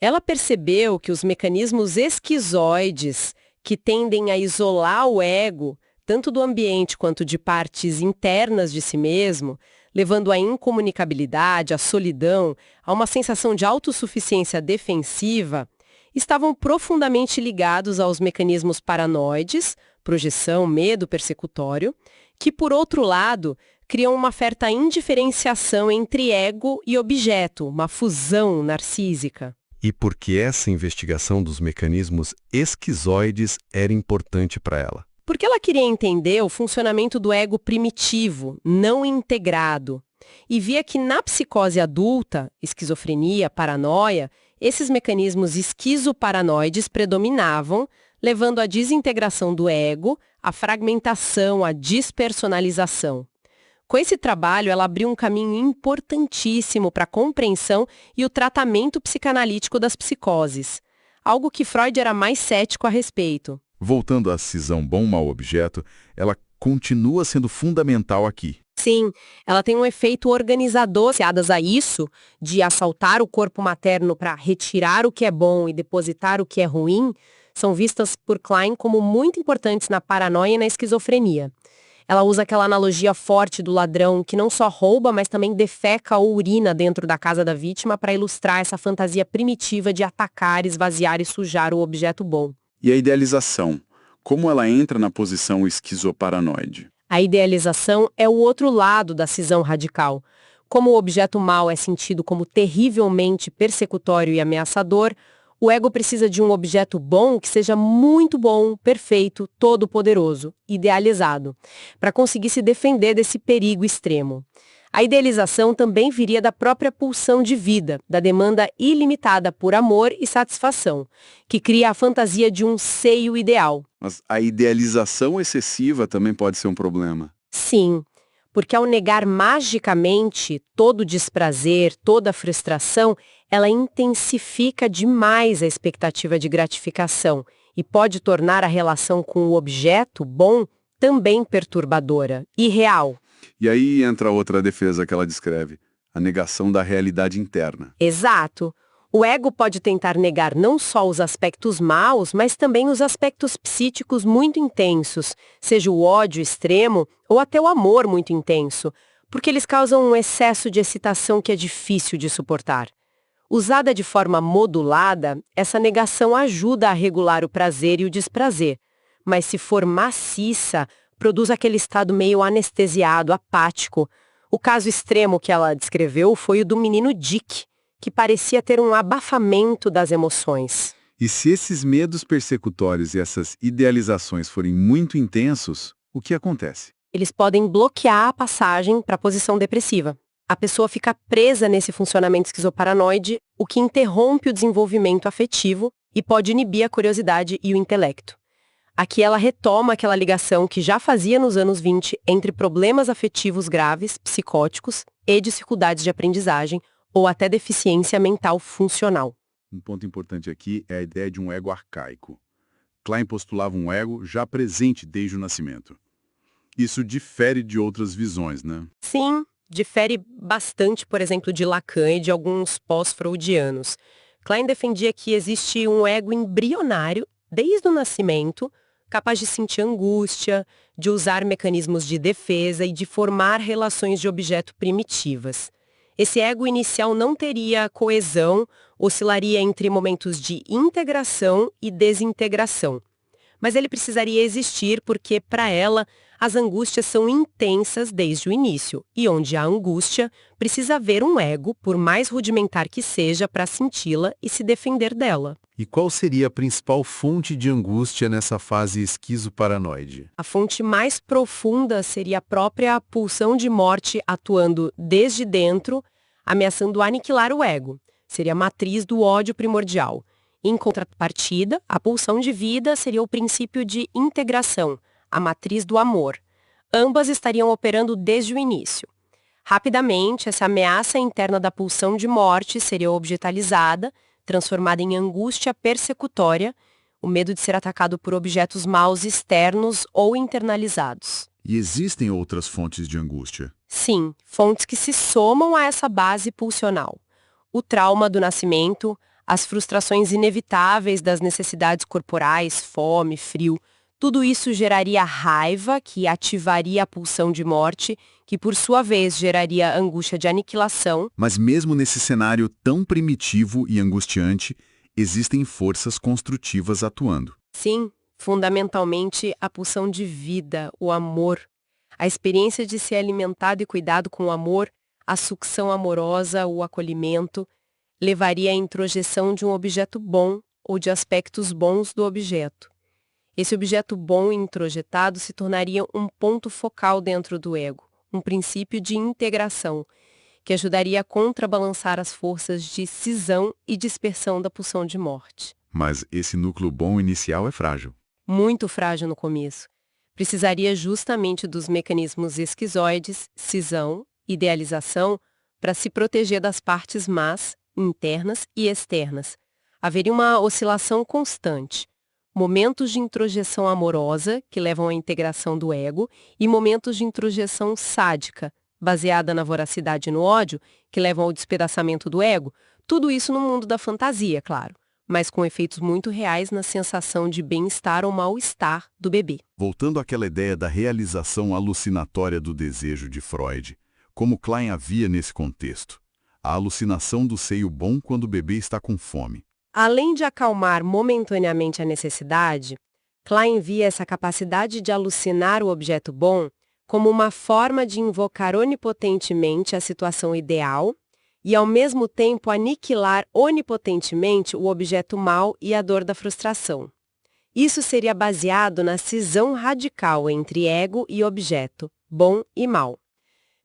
Ela percebeu que os mecanismos esquizoides, que tendem a isolar o ego, tanto do ambiente quanto de partes internas de si mesmo, levando à incomunicabilidade, à solidão, a uma sensação de autossuficiência defensiva, estavam profundamente ligados aos mecanismos paranoides, projeção, medo persecutório, que, por outro lado, criam uma certa indiferenciação entre ego e objeto, uma fusão narcísica. E por que essa investigação dos mecanismos esquizoides era importante para ela? Porque ela queria entender o funcionamento do ego primitivo, não integrado, e via que na psicose adulta, esquizofrenia, paranoia, esses mecanismos esquizoparanoides predominavam, levando à desintegração do ego, à fragmentação, à despersonalização. Com esse trabalho, ela abriu um caminho importantíssimo para a compreensão e o tratamento psicanalítico das psicoses, algo que Freud era mais cético a respeito. Voltando à cisão bom-mal objeto, ela continua sendo fundamental aqui. Sim, ela tem um efeito organizador associado a isso, de assaltar o corpo materno para retirar o que é bom e depositar o que é ruim, são vistas por Klein como muito importantes na paranoia e na esquizofrenia. Ela usa aquela analogia forte do ladrão que não só rouba, mas também defeca ou urina dentro da casa da vítima para ilustrar essa fantasia primitiva de atacar, esvaziar e sujar o objeto bom. E a idealização? Como ela entra na posição esquizoparanoide? A idealização é o outro lado da cisão radical. Como o objeto mau é sentido como terrivelmente persecutório e ameaçador, o ego precisa de um objeto bom que seja muito bom, perfeito, todo-poderoso, idealizado, para conseguir se defender desse perigo extremo. A idealização também viria da própria pulsão de vida, da demanda ilimitada por amor e satisfação, que cria a fantasia de um seio ideal. Mas a idealização excessiva também pode ser um problema. Sim, porque ao negar magicamente todo o desprazer, toda a frustração, ela intensifica demais a expectativa de gratificação e pode tornar a relação com o objeto bom também perturbadora, irreal. E aí entra outra defesa que ela descreve, a negação da realidade interna. Exato. O ego pode tentar negar não só os aspectos maus, mas também os aspectos psíquicos muito intensos, seja o ódio extremo ou até o amor muito intenso, porque eles causam um excesso de excitação que é difícil de suportar. Usada de forma modulada, essa negação ajuda a regular o prazer e o desprazer, mas se for maciça, produz aquele estado meio anestesiado, apático. O caso extremo que ela descreveu foi o do menino Dick, que parecia ter um abafamento das emoções. E se esses medos persecutórios e essas idealizações forem muito intensos, o que acontece? Eles podem bloquear a passagem para a posição depressiva. A pessoa fica presa nesse funcionamento esquizoparanoide, o que interrompe o desenvolvimento afetivo e pode inibir a curiosidade e o intelecto. Aqui ela retoma aquela ligação que já fazia nos anos 20 entre problemas afetivos graves, psicóticos e dificuldades de aprendizagem ou até deficiência mental funcional. Um ponto importante aqui é a ideia de um ego arcaico. Klein postulava um ego já presente desde o nascimento. Isso difere de outras visões, né? Sim, difere bastante, por exemplo, de Lacan e de alguns pós-freudianos. Klein defendia que existe um ego embrionário desde o nascimento, capaz de sentir angústia, de usar mecanismos de defesa e de formar relações de objeto primitivas. Esse ego inicial não teria coesão, oscilaria entre momentos de integração e desintegração. Mas ele precisaria existir porque, para ela, as angústias são intensas desde o início, e onde há angústia, precisa haver um ego, por mais rudimentar que seja, para senti-la e se defender dela. E qual seria a principal fonte de angústia nessa fase esquizoparanoide? A fonte mais profunda seria a própria pulsão de morte atuando desde dentro, ameaçando aniquilar o ego. Seria a matriz do ódio primordial. Em contrapartida, a pulsão de vida seria o princípio de integração, a matriz do amor. Ambas estariam operando desde o início. Rapidamente, essa ameaça interna da pulsão de morte seria objetalizada, transformada em angústia persecutória, o medo de ser atacado por objetos maus externos ou internalizados. E existem outras fontes de angústia? Sim, fontes que se somam a essa base pulsional. O trauma do nascimento, as frustrações inevitáveis das necessidades corporais, fome, frio, tudo isso geraria raiva, que ativaria a pulsão de morte, que por sua vez geraria angústia de aniquilação. Mas mesmo nesse cenário tão primitivo e angustiante, existem forças construtivas atuando. Sim, fundamentalmente a pulsão de vida, o amor. A experiência de ser alimentado e cuidado com o amor, a sucção amorosa, o acolhimento, levaria à introjeção de um objeto bom ou de aspectos bons do objeto. Esse objeto bom introjetado se tornaria um ponto focal dentro do ego, um princípio de integração, que ajudaria a contrabalançar as forças de cisão e dispersão da pulsão de morte. Mas esse núcleo bom inicial é frágil. Muito frágil no começo. Precisaria justamente dos mecanismos esquizoides, cisão, idealização, para se proteger das partes más, internas e externas. Haveria uma oscilação constante. Momentos de introjeção amorosa, que levam à integração do ego, e momentos de introjeção sádica, baseada na voracidade e no ódio, que levam ao despedaçamento do ego, tudo isso no mundo da fantasia, claro, mas com efeitos muito reais na sensação de bem-estar ou mal-estar do bebê. Voltando àquela ideia da realização alucinatória do desejo de Freud, como Klein havia nesse contexto, a alucinação do seio bom quando o bebê está com fome. Além de acalmar momentaneamente a necessidade, Klein via essa capacidade de alucinar o objeto bom como uma forma de invocar onipotentemente a situação ideal e, ao mesmo tempo, aniquilar onipotentemente o objeto mau e a dor da frustração. Isso seria baseado na cisão radical entre ego e objeto, bom e mal.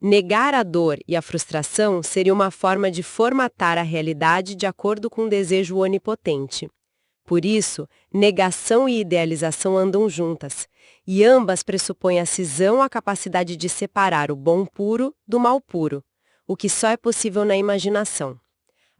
Negar a dor e a frustração seria uma forma de formatar a realidade de acordo com o desejo onipotente. Por isso, negação e idealização andam juntas, e ambas pressupõem a cisão, a capacidade de separar o bom puro do mal puro, o que só é possível na imaginação.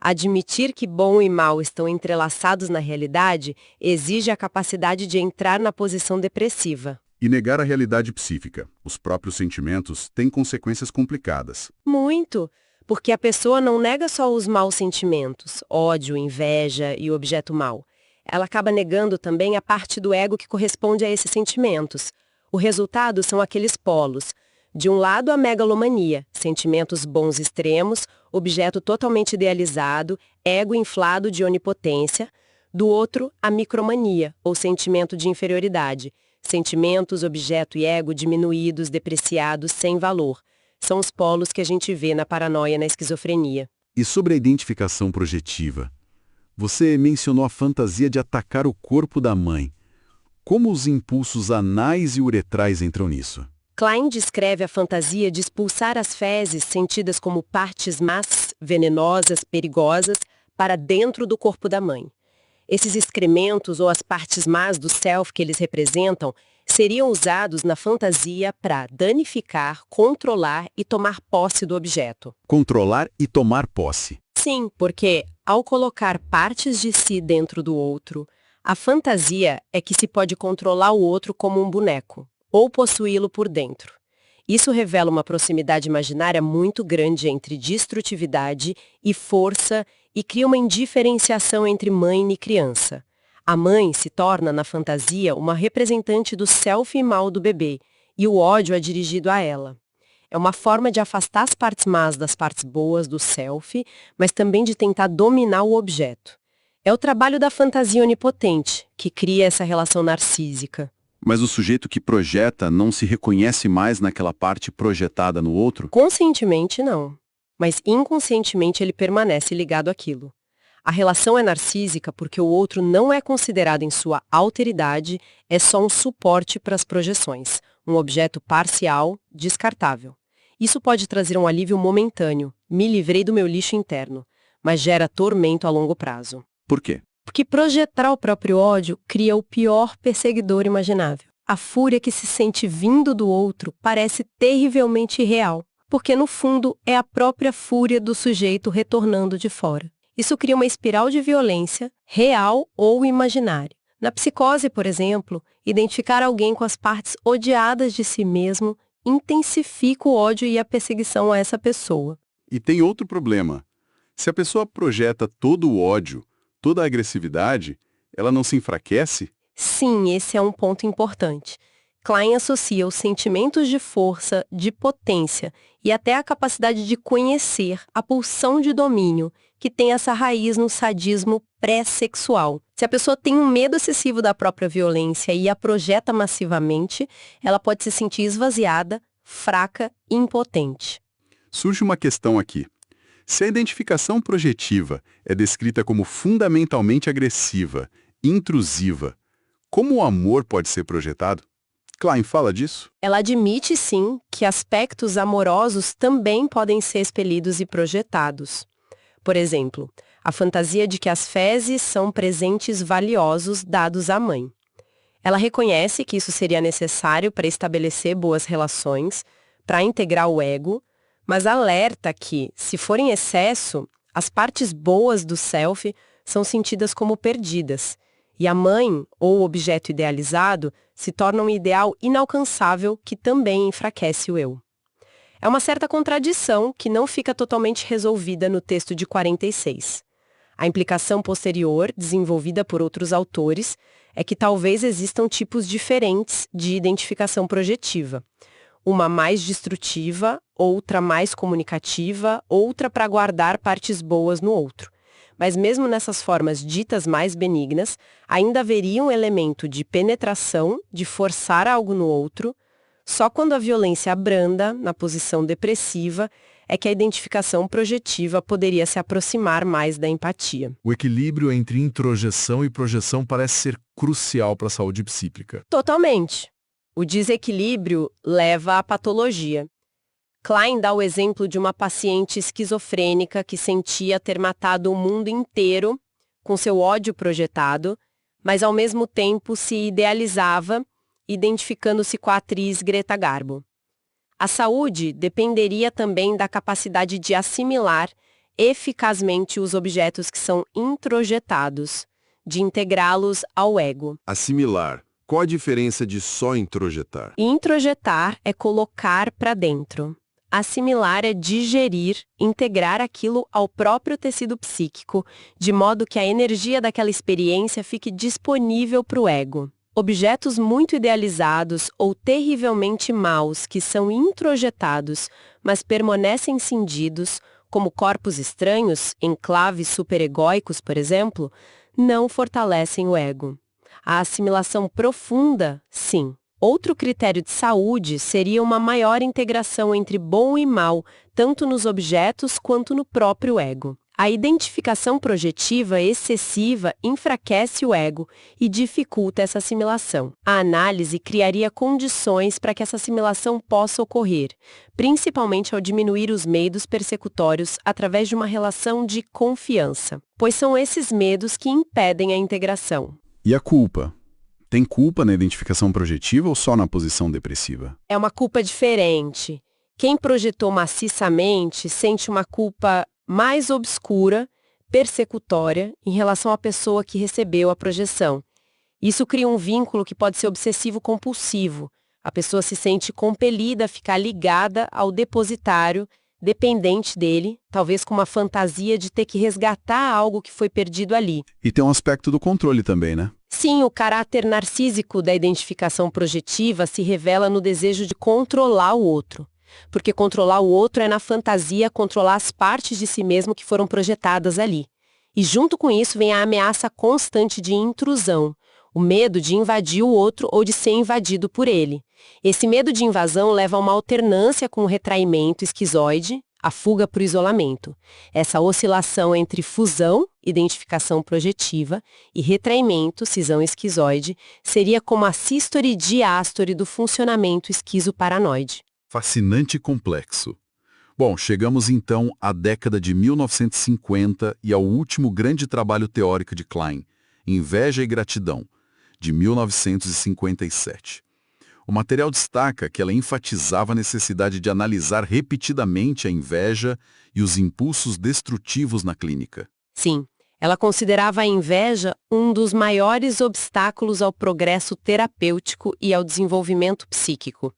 Admitir que bom e mal estão entrelaçados na realidade exige a capacidade de entrar na posição depressiva. E negar a realidade psíquica, os próprios sentimentos, tem consequências complicadas. Muito, porque a pessoa não nega só os maus sentimentos, ódio, inveja e o objeto mau. Ela acaba negando também a parte do ego que corresponde a esses sentimentos. O resultado são aqueles polos. De um lado, a megalomania, sentimentos bons extremos, objeto totalmente idealizado, ego inflado de onipotência. Do outro, a micromania, ou sentimento de inferioridade. Sentimentos, objeto e ego diminuídos, depreciados, sem valor. São os polos que a gente vê na paranoia e na esquizofrenia. E sobre a identificação projetiva? Você mencionou a fantasia de atacar o corpo da mãe. Como os impulsos anais e uretrais entram nisso? Klein descreve a fantasia de expulsar as fezes sentidas como partes más, venenosas, perigosas, para dentro do corpo da mãe. Esses excrementos ou as partes más do self que eles representam seriam usados na fantasia para danificar, controlar e tomar posse do objeto. Controlar e tomar posse. Sim, porque ao colocar partes de si dentro do outro, a fantasia é que se pode controlar o outro como um boneco, ou possuí-lo por dentro. Isso revela uma proximidade imaginária muito grande entre destrutividade e força e cria uma indiferenciação entre mãe e criança. A mãe se torna, na fantasia, uma representante do self e mal do bebê, e o ódio é dirigido a ela. É uma forma de afastar as partes más das partes boas do self, mas também de tentar dominar o objeto. É o trabalho da fantasia onipotente que cria essa relação narcísica. Mas o sujeito que projeta não se reconhece mais naquela parte projetada no outro? Conscientemente, não. Mas inconscientemente ele permanece ligado àquilo. A relação é narcísica porque o outro não é considerado em sua alteridade, é só um suporte para as projeções, um objeto parcial, descartável. Isso pode trazer um alívio momentâneo, me livrei do meu lixo interno, mas gera tormento a longo prazo. Por quê? Porque projetar o próprio ódio cria o pior perseguidor imaginável. A fúria que se sente vindo do outro parece terrivelmente irreal, porque no fundo é a própria fúria do sujeito retornando de fora. Isso cria uma espiral de violência, real ou imaginária. Na psicose, por exemplo, identificar alguém com as partes odiadas de si mesmo intensifica o ódio e a perseguição a essa pessoa. E tem outro problema. Se a pessoa projeta todo o ódio, toda a agressividade, ela não se enfraquece? Sim, esse é um ponto importante. Klein associa os sentimentos de força, de potência e até a capacidade de conhecer, a pulsão de domínio, que tem essa raiz no sadismo pré-sexual. Se a pessoa tem um medo excessivo da própria violência e a projeta massivamente, ela pode se sentir esvaziada, fraca e impotente. Surge uma questão aqui. Se a identificação projetiva é descrita como fundamentalmente agressiva, intrusiva, como o amor pode ser projetado? Klein fala disso? Ela admite, sim, que aspectos amorosos também podem ser expelidos e projetados. Por exemplo, a fantasia de que as fezes são presentes valiosos dados à mãe. Ela reconhece que isso seria necessário para estabelecer boas relações, para integrar o ego, mas alerta que, se for em excesso, as partes boas do self são sentidas como perdidas, e a mãe, ou o objeto idealizado, se torna um ideal inalcançável que também enfraquece o eu. É uma certa contradição que não fica totalmente resolvida no texto de 46. A implicação posterior, desenvolvida por outros autores, é que talvez existam tipos diferentes de identificação projetiva. Uma mais destrutiva, outra mais comunicativa, outra para guardar partes boas no outro. Mas mesmo nessas formas ditas mais benignas, ainda haveria um elemento de penetração, de forçar algo no outro. Só quando a violência abranda, na posição depressiva, é que a identificação projetiva poderia se aproximar mais da empatia. O equilíbrio entre introjeção e projeção parece ser crucial para a saúde psíquica. Totalmente. O desequilíbrio leva à patologia. Klein dá o exemplo de uma paciente esquizofrênica que sentia ter matado o mundo inteiro com seu ódio projetado, mas ao mesmo tempo se idealizava, identificando-se com a atriz Greta Garbo. A saúde dependeria também da capacidade de assimilar eficazmente os objetos que são introjetados, de integrá-los ao ego. Assimilar. Qual a diferença de só introjetar? Introjetar é colocar para dentro. Assimilar é digerir, integrar aquilo ao próprio tecido psíquico, de modo que a energia daquela experiência fique disponível para o ego. Objetos muito idealizados ou terrivelmente maus que são introjetados, mas permanecem cindidos, como corpos estranhos, enclaves superegóicos, por exemplo, não fortalecem o ego. A assimilação profunda, sim. Outro critério de saúde seria uma maior integração entre bom e mal, tanto nos objetos quanto no próprio ego. A identificação projetiva excessiva enfraquece o ego e dificulta essa assimilação. A análise criaria condições para que essa assimilação possa ocorrer, principalmente ao diminuir os medos persecutórios através de uma relação de confiança, pois são esses medos que impedem a integração. E a culpa? Tem culpa na identificação projetiva ou só na posição depressiva? É uma culpa diferente. Quem projetou maciçamente sente uma culpa mais obscura, persecutória, em relação à pessoa que recebeu a projeção. Isso cria um vínculo que pode ser obsessivo-compulsivo. A pessoa se sente compelida a ficar ligada ao depositário, dependente dele, talvez com uma fantasia de ter que resgatar algo que foi perdido ali. E tem um aspecto do controle também, né? Sim, o caráter narcísico da identificação projetiva se revela no desejo de controlar o outro. Porque controlar o outro é, na fantasia, controlar as partes de si mesmo que foram projetadas ali. E junto com isso vem a ameaça constante de intrusão, o medo de invadir o outro ou de ser invadido por ele. Esse medo de invasão leva a uma alternância com o retraimento esquizoide, a fuga para o isolamento. Essa oscilação entre fusão, identificação projetiva, e retraimento, cisão esquizoide, seria como a sístole e diástole do funcionamento esquizoparanoide. Fascinante e complexo. Bom, chegamos então à década de 1950 e ao último grande trabalho teórico de Klein, Inveja e Gratidão, de 1957. O material destaca que ela enfatizava a necessidade de analisar repetidamente a inveja e os impulsos destrutivos na clínica. Sim, ela considerava a inveja um dos maiores obstáculos ao progresso terapêutico e ao desenvolvimento psíquico.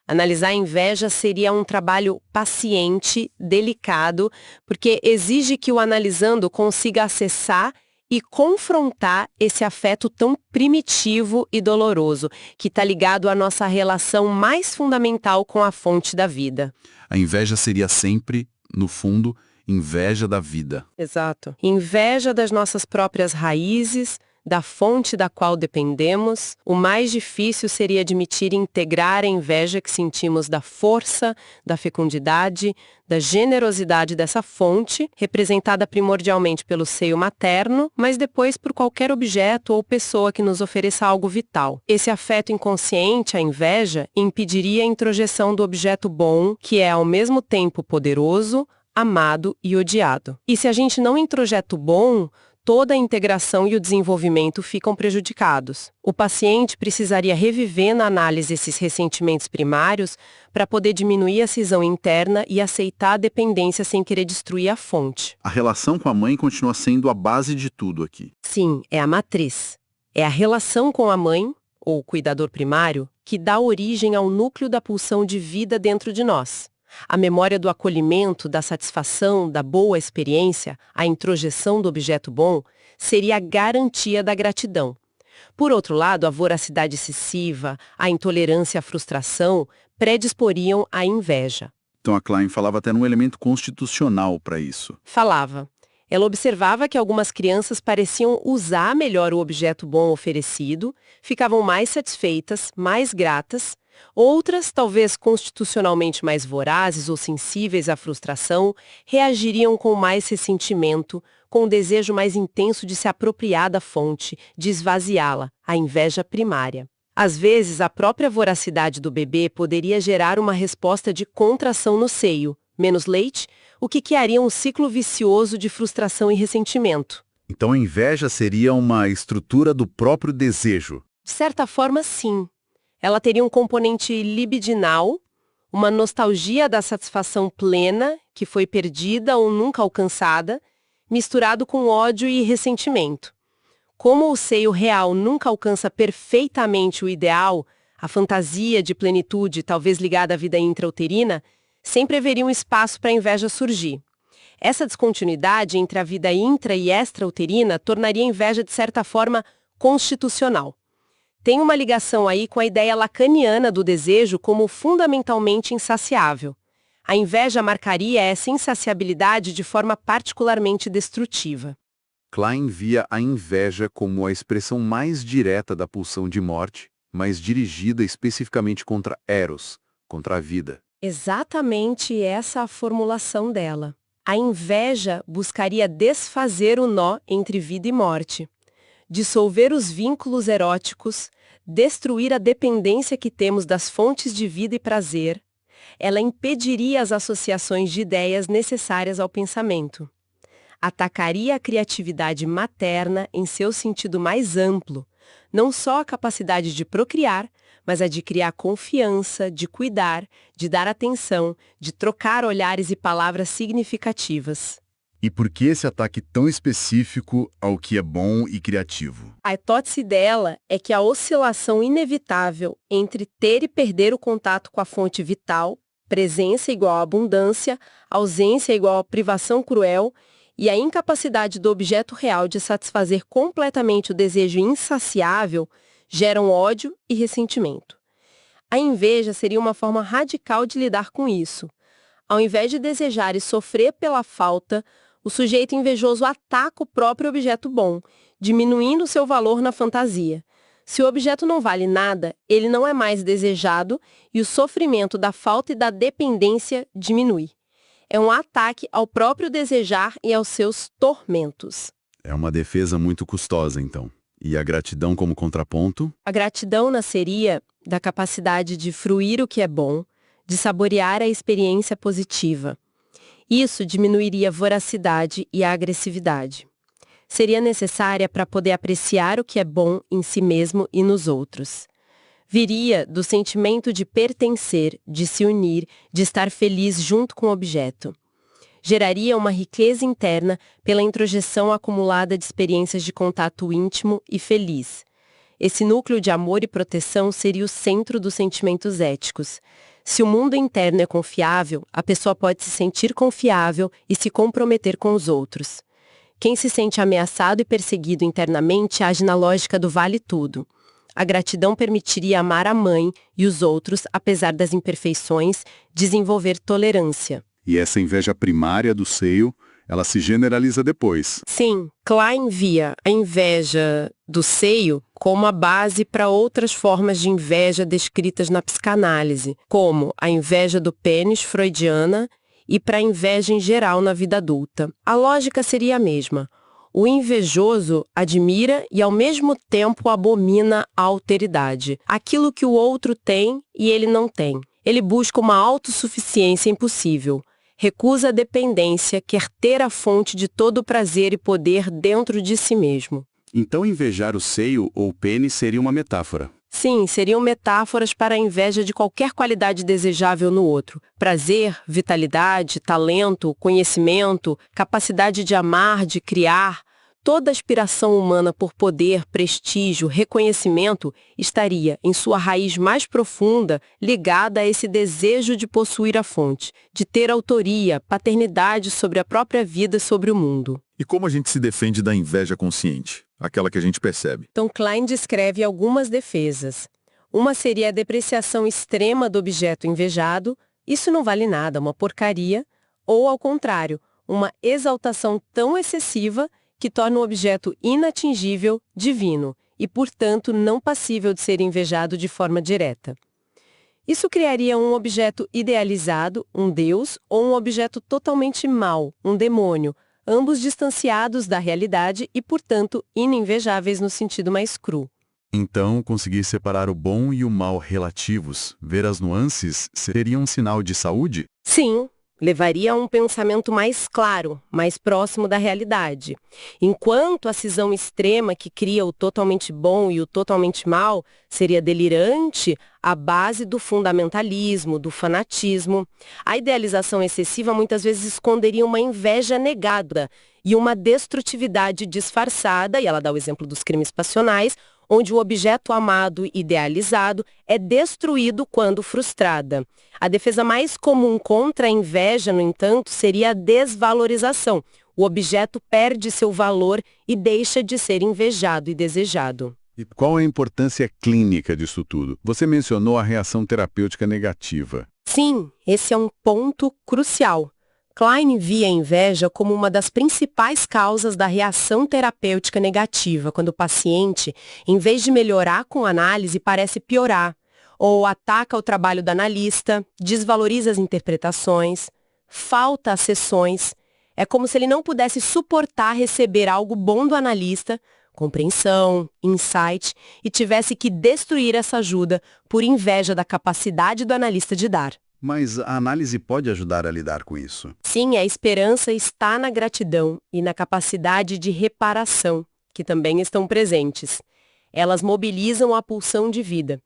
Analisar a inveja seria um trabalho paciente, delicado, porque exige que o analisando consiga acessar e confrontar esse afeto tão primitivo e doloroso, que está ligado à nossa relação mais fundamental com a fonte da vida. A inveja seria sempre, no fundo, inveja da vida. Exato. Inveja das nossas próprias raízes, da fonte da qual dependemos. O mais difícil seria admitir e integrar a inveja que sentimos da força, da fecundidade, da generosidade dessa fonte, representada primordialmente pelo seio materno, mas depois por qualquer objeto ou pessoa que nos ofereça algo vital. Esse afeto inconsciente, a inveja, impediria a introjeção do objeto bom, que é ao mesmo tempo poderoso, amado e odiado. E se a gente não introjeta o bom, toda a integração e o desenvolvimento ficam prejudicados. O paciente precisaria reviver na análise esses ressentimentos primários para poder diminuir a cisão interna e aceitar a dependência sem querer destruir a fonte. A relação com a mãe continua sendo a base de tudo aqui. Sim, é a matriz. É a relação com a mãe, ou cuidador primário, que dá origem ao núcleo da pulsão de vida dentro de nós. A memória do acolhimento, da satisfação, da boa experiência, a introjeção do objeto bom, seria a garantia da gratidão. Por outro lado, a voracidade excessiva, a intolerância à frustração predisporiam à inveja. Então a Klein falava até num elemento constitucional para isso. Falava. Ela observava que algumas crianças pareciam usar melhor o objeto bom oferecido, ficavam mais satisfeitas, mais gratas. Outras, talvez constitucionalmente mais vorazes ou sensíveis à frustração, reagiriam com mais ressentimento, com um desejo mais intenso de se apropriar da fonte, de esvaziá-la, a inveja primária. Às vezes, a própria voracidade do bebê poderia gerar uma resposta de contração no seio, menos leite, o que criaria um ciclo vicioso de frustração e ressentimento. Então a inveja seria uma estrutura do próprio desejo. De certa forma, sim. Ela teria um componente libidinal, uma nostalgia da satisfação plena, que foi perdida ou nunca alcançada, misturado com ódio e ressentimento. Como o seio real nunca alcança perfeitamente o ideal, a fantasia de plenitude, talvez ligada à vida intrauterina, sempre haveria um espaço para a inveja surgir. Essa descontinuidade entre a vida intra e extrauterina tornaria a inveja, de certa forma, constitucional. Tem uma ligação aí com a ideia lacaniana do desejo como fundamentalmente insaciável. A inveja marcaria essa insaciabilidade de forma particularmente destrutiva. Klein via a inveja como a expressão mais direta da pulsão de morte, mas dirigida especificamente contra Eros, contra a vida. Exatamente essa a formulação dela. A inveja buscaria desfazer o nó entre vida e morte, dissolver os vínculos eróticos, destruir a dependência que temos das fontes de vida e prazer. Ela impediria as associações de ideias necessárias ao pensamento. Atacaria a criatividade materna em seu sentido mais amplo, não só a capacidade de procriar, mas a de criar confiança, de cuidar, de dar atenção, de trocar olhares e palavras significativas. E por que esse ataque tão específico ao que é bom e criativo? A hipótese dela é que a oscilação inevitável entre ter e perder o contato com a fonte vital, presença igual a abundância, ausência igual a privação cruel, e a incapacidade do objeto real de satisfazer completamente o desejo insaciável geram ódio e ressentimento. A inveja seria uma forma radical de lidar com isso. Ao invés de desejar e sofrer pela falta, o sujeito invejoso ataca o próprio objeto bom, diminuindo seu valor na fantasia. Se o objeto não vale nada, ele não é mais desejado e o sofrimento da falta e da dependência diminui. É um ataque ao próprio desejar e aos seus tormentos. É uma defesa muito custosa, então. E a gratidão como contraponto? A gratidão nasceria da capacidade de fruir o que é bom, de saborear a experiência positiva. Isso diminuiria a voracidade e a agressividade. Seria necessária para poder apreciar o que é bom em si mesmo e nos outros. Viria do sentimento de pertencer, de se unir, de estar feliz junto com o objeto. Geraria uma riqueza interna pela introjeção acumulada de experiências de contato íntimo e feliz. Esse núcleo de amor e proteção seria o centro dos sentimentos éticos. Se o mundo interno é confiável, a pessoa pode se sentir confiável e se comprometer com os outros. Quem se sente ameaçado e perseguido internamente age na lógica do vale tudo. A gratidão permitiria amar a mãe e os outros, apesar das imperfeições, desenvolver tolerância. E essa inveja primária do seio, ela se generaliza depois. Sim, Klein via a inveja do seio como a base para outras formas de inveja descritas na psicanálise, como a inveja do pênis freudiana e para a inveja em geral na vida adulta. A lógica seria a mesma. O invejoso admira e, ao mesmo tempo, abomina a alteridade, aquilo que o outro tem e ele não tem. Ele busca uma autossuficiência impossível, recusa a dependência, quer ter a fonte de todo o prazer e poder dentro de si mesmo. Então invejar o seio ou o pênis seria uma metáfora. Sim, seriam metáforas para a inveja de qualquer qualidade desejável no outro. Prazer, vitalidade, talento, conhecimento, capacidade de amar, de criar. Toda aspiração humana por poder, prestígio, reconhecimento estaria, em sua raiz mais profunda, ligada a esse desejo de possuir a fonte, de ter autoria, paternidade sobre a própria vida e sobre o mundo. E como a gente se defende da inveja consciente? Aquela que a gente percebe. Então Klein descreve algumas defesas. Uma seria a depreciação extrema do objeto invejado, isso não vale nada, uma porcaria, ou ao contrário, uma exaltação tão excessiva que torna o objeto inatingível, divino, e, portanto, não passível de ser invejado de forma direta. Isso criaria um objeto idealizado, um deus, ou um objeto totalmente mau, um demônio, ambos distanciados da realidade e, portanto, ininvejáveis no sentido mais cru. Então, conseguir separar o bom e o mal relativos, ver as nuances, seria um sinal de saúde? Sim. Levaria a um pensamento mais claro, mais próximo da realidade. Enquanto a cisão extrema que cria o totalmente bom e o totalmente mal seria delirante, a base do fundamentalismo, do fanatismo. A idealização excessiva muitas vezes esconderia uma inveja negada e uma destrutividade disfarçada, e ela dá o exemplo dos crimes passionais, onde o objeto amado e idealizado é destruído quando frustrada. A defesa mais comum contra a inveja, no entanto, seria a desvalorização. O objeto perde seu valor e deixa de ser invejado e desejado. E qual a importância clínica disso tudo? Você mencionou a reação terapêutica negativa. Sim, esse é um ponto crucial. Klein via a inveja como uma das principais causas da reação terapêutica negativa, quando o paciente, em vez de melhorar com análise, parece piorar, ou ataca o trabalho do analista, desvaloriza as interpretações, falta às sessões, É como se ele não pudesse suportar receber algo bom do analista, compreensão, insight, e tivesse que destruir essa ajuda por inveja da capacidade do analista de dar. Mas a análise pode ajudar a lidar com isso. Sim, a esperança está na gratidão e na capacidade de reparação, que também estão presentes. Elas mobilizam a pulsão de vida.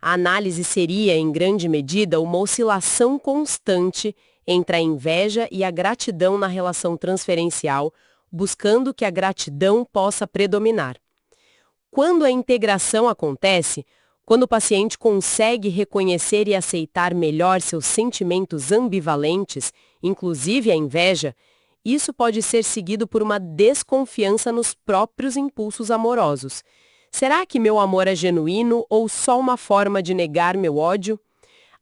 A análise seria, em grande medida, uma oscilação constante entre a inveja e a gratidão na relação transferencial, buscando que a gratidão possa predominar. Quando a integração acontece, quando o paciente consegue reconhecer e aceitar melhor seus sentimentos ambivalentes, inclusive a inveja, isso pode ser seguido por uma desconfiança nos próprios impulsos amorosos. Será que meu amor é genuíno ou só uma forma de negar meu ódio?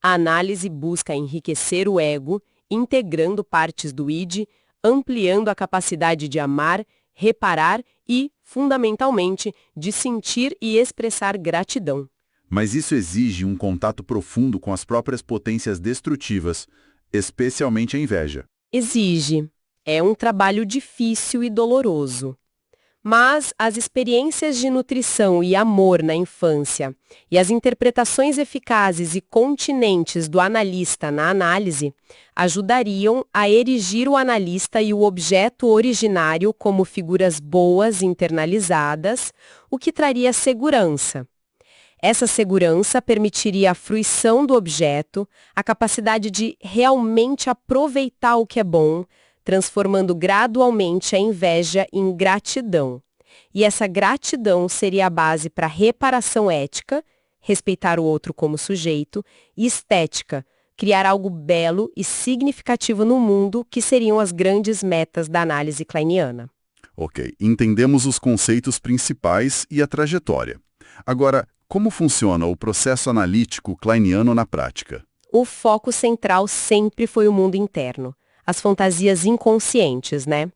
A análise busca enriquecer o ego, integrando partes do id, ampliando a capacidade de amar, reparar e, fundamentalmente, de sentir e expressar gratidão. Mas isso exige um contato profundo com as próprias potências destrutivas, especialmente a inveja. Exige. É um trabalho difícil e doloroso. Mas as experiências de nutrição e amor na infância e as interpretações eficazes e continentes do analista na análise ajudariam a erigir o analista e o objeto originário como figuras boas internalizadas, o que traria segurança. Essa segurança permitiria a fruição do objeto, a capacidade de realmente aproveitar o que é bom, transformando gradualmente a inveja em gratidão. E essa gratidão seria a base para reparação ética, respeitar o outro como sujeito, e estética, criar algo belo e significativo no mundo, que seriam as grandes metas da análise kleiniana. Ok, entendemos os conceitos principais e a trajetória. Agora, como funciona o processo analítico kleiniano na prática? O foco central sempre foi o mundo interno, as fantasias inconscientes, né?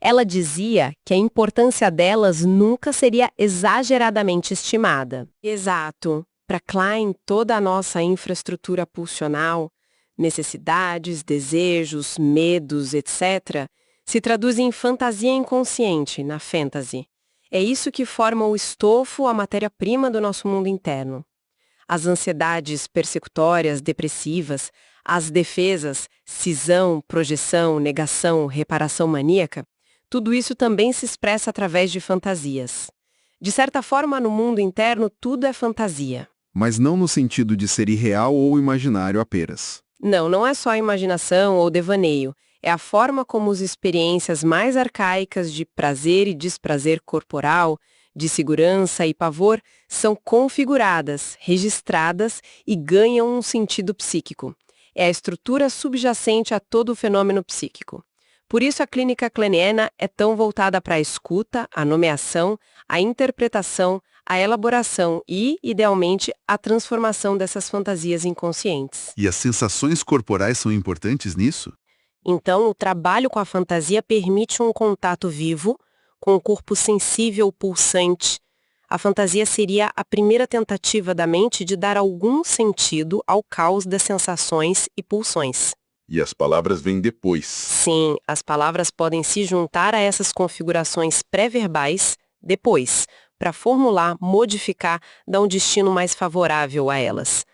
Ela dizia que a importância delas nunca seria exageradamente estimada. Exato. Para Klein, toda a nossa infraestrutura pulsional, necessidades, desejos, medos, etc., se traduzem em fantasia inconsciente, na fantasy. É isso que forma o estofo, a matéria-prima do nosso mundo interno. As ansiedades persecutórias, depressivas, as defesas, cisão, projeção, negação, reparação maníaca, tudo isso também se expressa através de fantasias. De certa forma, no mundo interno, tudo é fantasia. Mas não no sentido de ser irreal ou imaginário apenas. Não é só imaginação ou devaneio. É a forma como as experiências mais arcaicas de prazer e desprazer corporal, de segurança e pavor, são configuradas, registradas e ganham um sentido psíquico. É a estrutura subjacente a todo o fenômeno psíquico. Por isso a clínica kleiniana é tão voltada para a escuta, a nomeação, a interpretação, a elaboração e, idealmente, a transformação dessas fantasias inconscientes. E as sensações corporais são importantes nisso? Então, o trabalho com a fantasia permite um contato vivo, com o corpo sensível, pulsante. A fantasia seria a primeira tentativa da mente de dar algum sentido ao caos das sensações e pulsões. E as palavras vêm depois. Sim, as palavras podem se juntar a essas configurações pré-verbais depois, para formular, modificar, dar um destino mais favorável a elas.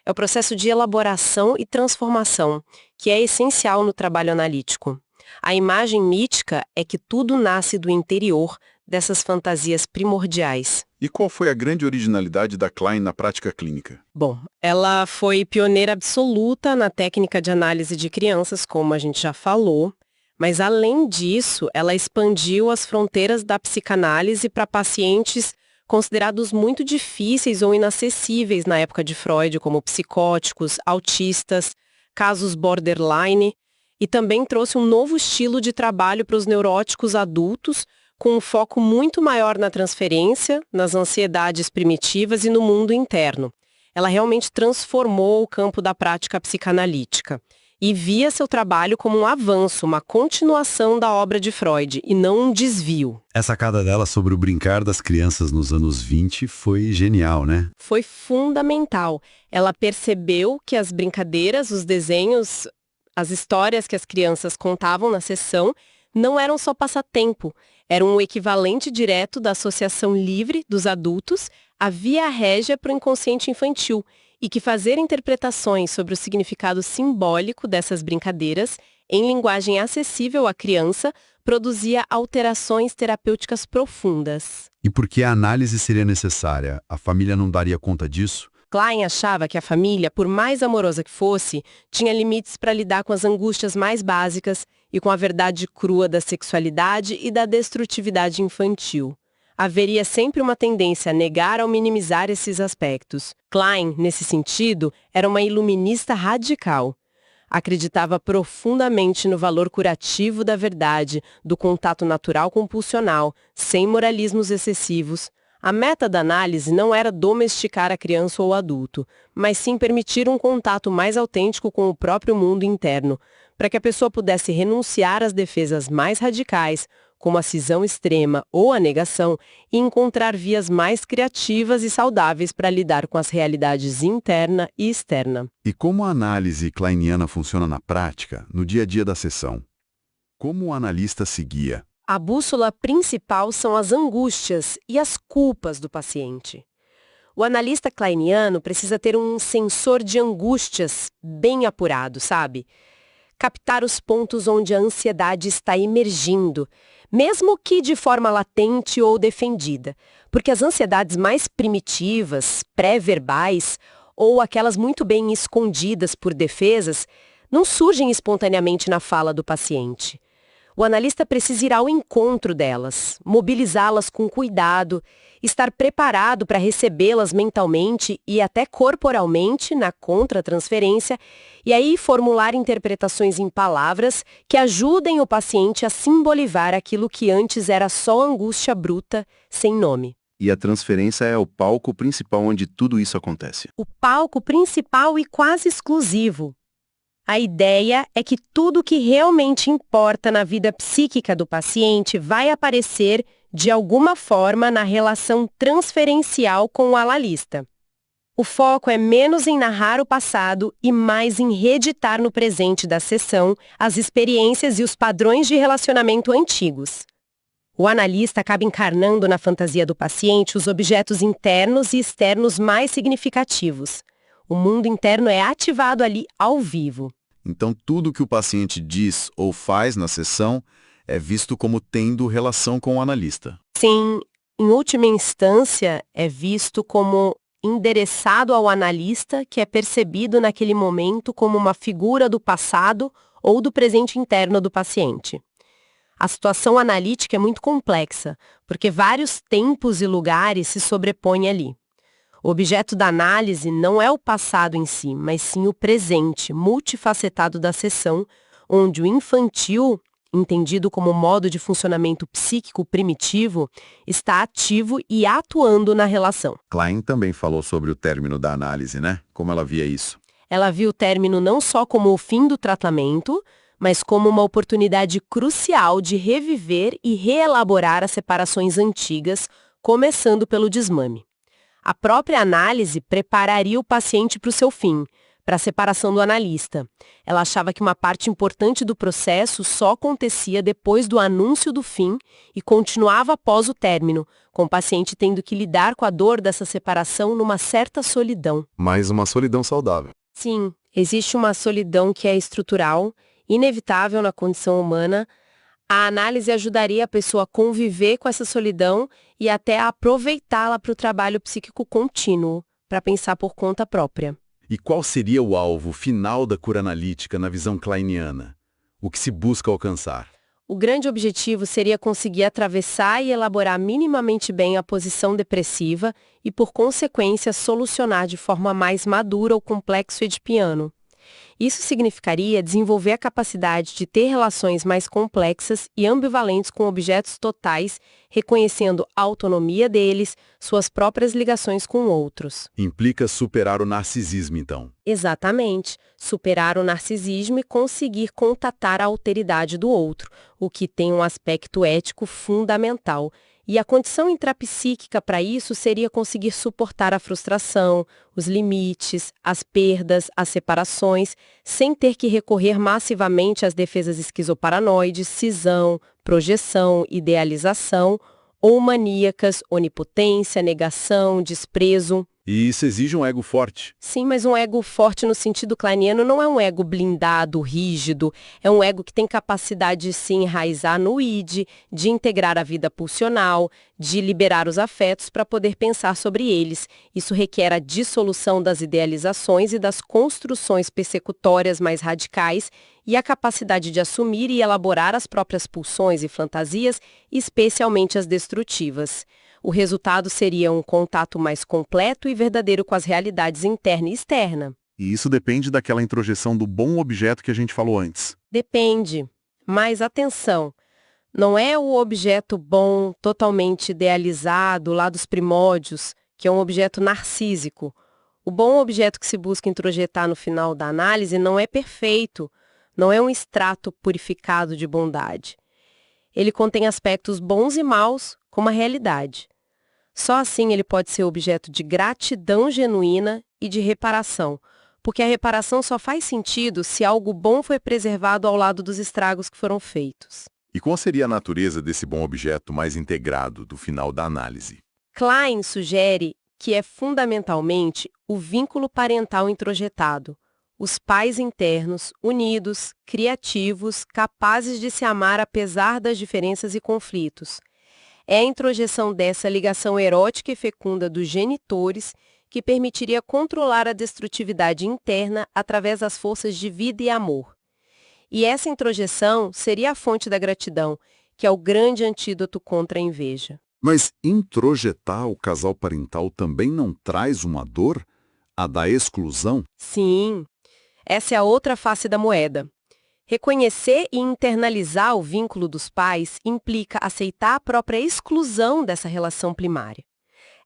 É o processo de elaboração e transformação, que é essencial no trabalho analítico. A imagem mítica é que tudo nasce do interior dessas fantasias primordiais. E qual foi a grande originalidade da Klein na prática clínica? Bom, ela foi pioneira absoluta na técnica de análise de crianças, como a gente já falou, mas além disso, ela expandiu as fronteiras da psicanálise para pacientes considerados muito difíceis ou inacessíveis na época de Freud, como psicóticos, autistas, casos borderline, e também trouxe um novo estilo de trabalho para os neuróticos adultos, com um foco muito maior na transferência, nas ansiedades primitivas e no mundo interno. Ela realmente transformou o campo da prática psicanalítica e via seu trabalho como um avanço, uma continuação da obra de Freud, e não um desvio. Essa sacada dela sobre o brincar das crianças nos anos 20 foi genial, né? Foi fundamental. Ela percebeu que as brincadeiras, os desenhos, as histórias que as crianças contavam na sessão não eram só passatempo, eram um equivalente direto da associação livre dos adultos à via régia para o inconsciente infantil, e que fazer interpretações sobre o significado simbólico dessas brincadeiras, em linguagem acessível à criança, produzia alterações terapêuticas profundas. E por que a análise seria necessária? A família não daria conta disso? Klein achava que a família, por mais amorosa que fosse, tinha limites para lidar com as angústias mais básicas e com a verdade crua da sexualidade e da destrutividade infantil. Haveria sempre uma tendência a negar ou minimizar esses aspectos. Klein, nesse sentido, era uma iluminista radical. Acreditava profundamente no valor curativo da verdade, do contato natural compulsional, sem moralismos excessivos. A meta da análise não era domesticar a criança ou o adulto, mas sim permitir um contato mais autêntico com o próprio mundo interno, para que a pessoa pudesse renunciar às defesas mais radicais, como a cisão extrema ou a negação, e encontrar vias mais criativas e saudáveis para lidar com as realidades interna e externa. E como a análise kleiniana funciona na prática, no dia a dia da sessão? Como o analista seguia? A bússola principal são as angústias e as culpas do paciente. O analista kleiniano precisa ter um sensor de angústias bem apurado, sabe? Captar os pontos onde a ansiedade está emergindo, mesmo que de forma latente ou defendida, porque as ansiedades mais primitivas, pré-verbais, ou aquelas muito bem escondidas por defesas, não surgem espontaneamente na fala do paciente. O analista precisa ir ao encontro delas, mobilizá-las com cuidado, estar preparado para recebê-las mentalmente e até corporalmente na contratransferência, e aí formular interpretações em palavras que ajudem o paciente a simbolizar aquilo que antes era só angústia bruta, sem nome. E a transferência é o palco principal onde tudo isso acontece. O palco principal e quase exclusivo. A ideia é que tudo que realmente importa na vida psíquica do paciente vai aparecer, de alguma forma, na relação transferencial com o analista. O foco é menos em narrar o passado e mais em reeditar no presente da sessão as experiências e os padrões de relacionamento antigos. O analista acaba encarnando na fantasia do paciente os objetos internos e externos mais significativos. O mundo interno é ativado ali ao vivo. Então, tudo que o paciente diz ou faz na sessão é visto como tendo relação com o analista. Sim, em última instância, é visto como endereçado ao analista, que é percebido naquele momento como uma figura do passado ou do presente interno do paciente. A situação analítica é muito complexa, porque vários tempos e lugares se sobrepõem ali. O objeto da análise não é o passado em si, mas sim o presente, multifacetado da sessão, onde o infantil, entendido como modo de funcionamento psíquico primitivo, está ativo e atuando na relação. Klein também falou sobre o término da análise, né? Como ela via isso. Ela viu o término não só como o fim do tratamento, mas como uma oportunidade crucial de reviver e reelaborar as separações antigas, começando pelo desmame. A própria análise prepararia o paciente para o seu fim, para a separação do analista. Ela achava que uma parte importante do processo só acontecia depois do anúncio do fim e continuava após o término, com o paciente tendo que lidar com a dor dessa separação numa certa solidão. Mas uma solidão saudável. Sim, existe uma solidão que é estrutural, inevitável na condição humana. A análise ajudaria a pessoa a conviver com essa solidão e até a aproveitá-la para o trabalho psíquico contínuo, para pensar por conta própria. E qual seria o alvo final da cura analítica na visão kleiniana? O que se busca alcançar? O grande objetivo seria conseguir atravessar e elaborar minimamente bem a posição depressiva e, por consequência, solucionar de forma mais madura o complexo edipiano. Isso significaria desenvolver a capacidade de ter relações mais complexas e ambivalentes com objetos totais, reconhecendo a autonomia deles, suas próprias ligações com outros. Implica superar o narcisismo, então. Exatamente. Superar o narcisismo e conseguir contatar a alteridade do outro, o que tem um aspecto ético fundamental. E a condição intrapsíquica para isso seria conseguir suportar a frustração, os limites, as perdas, as separações, sem ter que recorrer massivamente às defesas esquizoparanoides, cisão, projeção, idealização, ou maníacas, onipotência, negação, desprezo. E isso exige um ego forte. Sim, mas um ego forte no sentido kleiniano não é um ego blindado, rígido. É um ego que tem capacidade de se enraizar no id, de integrar a vida pulsional, de liberar os afetos para poder pensar sobre eles. Isso requer a dissolução das idealizações e das construções persecutórias mais radicais e a capacidade de assumir e elaborar as próprias pulsões e fantasias, especialmente as destrutivas. O resultado seria um contato mais completo e verdadeiro com as realidades interna e externa. E isso depende daquela introjeção do bom objeto que a gente falou antes. Depende. Mas atenção, não é o objeto bom, totalmente idealizado, lá dos primórdios, que é um objeto narcísico. O bom objeto que se busca introjetar no final da análise não é perfeito, não é um extrato purificado de bondade. Ele contém aspectos bons e maus, como a realidade. Só assim ele pode ser objeto de gratidão genuína e de reparação, porque a reparação só faz sentido se algo bom foi preservado ao lado dos estragos que foram feitos. E qual seria a natureza desse bom objeto mais integrado do final da análise? Klein sugere que é fundamentalmente o vínculo parental introjetado, os pais internos, unidos, criativos, capazes de se amar apesar das diferenças e conflitos. É a introjeção dessa ligação erótica e fecunda dos genitores que permitiria controlar a destrutividade interna através das forças de vida e amor. E essa introjeção seria a fonte da gratidão, que é o grande antídoto contra a inveja. Mas introjetar o casal parental também não traz uma dor? A da exclusão? Sim, essa é a outra face da moeda. Reconhecer e internalizar o vínculo dos pais implica aceitar a própria exclusão dessa relação primária.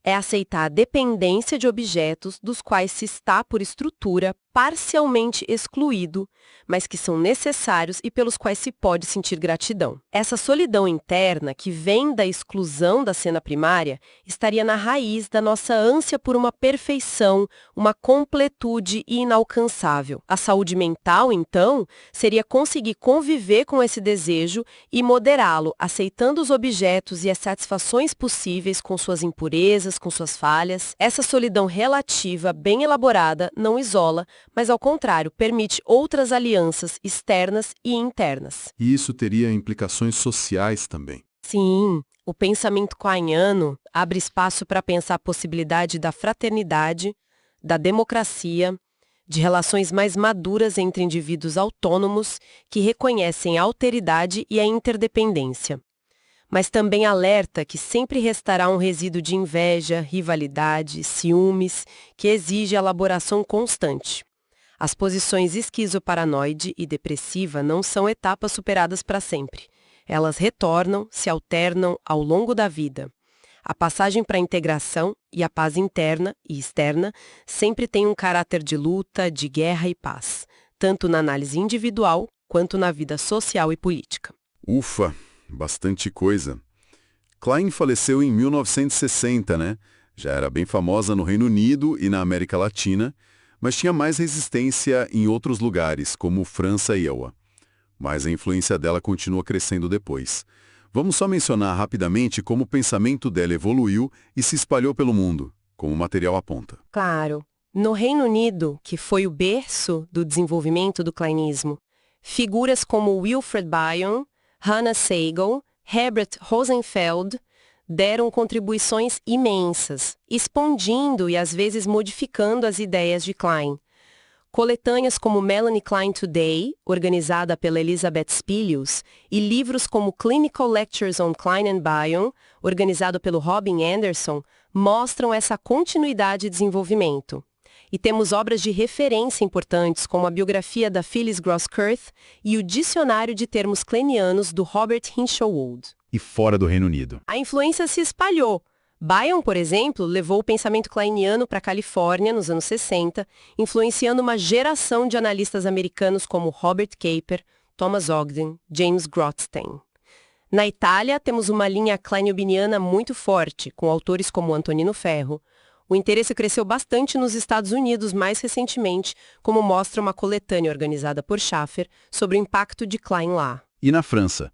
É aceitar a dependência de objetos dos quais se está, por estrutura, parcialmente excluído, mas que são necessários e pelos quais se pode sentir gratidão. Essa solidão interna, que vem da exclusão da cena primária, estaria na raiz da nossa ânsia por uma perfeição, uma completude inalcançável. A saúde mental, então, seria conseguir conviver com esse desejo e moderá-lo, aceitando os objetos e as satisfações possíveis com suas impurezas, com suas falhas. Essa solidão relativa, bem elaborada, não isola, mas ao contrário, permite outras alianças externas e internas. E isso teria implicações sociais também. Sim, o pensamento kleiniano abre espaço para pensar a possibilidade da fraternidade, da democracia, de relações mais maduras entre indivíduos autônomos que reconhecem a alteridade e a interdependência. Mas também alerta que sempre restará um resíduo de inveja, rivalidade, ciúmes, que exige elaboração constante. As posições esquizoparanoide e depressiva não são etapas superadas para sempre. Elas retornam, se alternam ao longo da vida. A passagem para a integração e a paz interna e externa sempre tem um caráter de luta, de guerra e paz, tanto na análise individual quanto na vida social e política. Ufa, bastante coisa. Klein faleceu em 1960, né? Já era bem famosa no Reino Unido e na América Latina, mas tinha mais resistência em outros lugares, como França e EUA. Mas a influência dela continua crescendo depois. Vamos só mencionar rapidamente como o pensamento dela evoluiu e se espalhou pelo mundo, como o material aponta. Claro, no Reino Unido, que foi o berço do desenvolvimento do kleinismo, figuras como Wilfred Bion, Hannah Segal, Herbert Rosenfeld deram contribuições imensas, expandindo e às vezes modificando as ideias de Klein. Coletâneas como Melanie Klein Today, organizada pela Elizabeth Spilius, e livros como Clinical Lectures on Klein and Bion, organizado pelo Robin Anderson, mostram essa continuidade e desenvolvimento. E temos obras de referência importantes como a biografia da Phyllis Gross-Kurth e o Dicionário de Termos Kleinianos do Robert Hinshelwood. E fora do Reino Unido. A influência se espalhou. Bion, por exemplo, levou o pensamento kleiniano para a Califórnia nos anos 60, influenciando uma geração de analistas americanos como Robert Caper, Thomas Ogden, James Grothstein. Na Itália, temos uma linha kleiniobiniana muito forte, com autores como Antonino Ferro. O interesse cresceu bastante nos Estados Unidos mais recentemente, como mostra uma coletânea organizada por Schaffer sobre o impacto de Klein lá. E na França,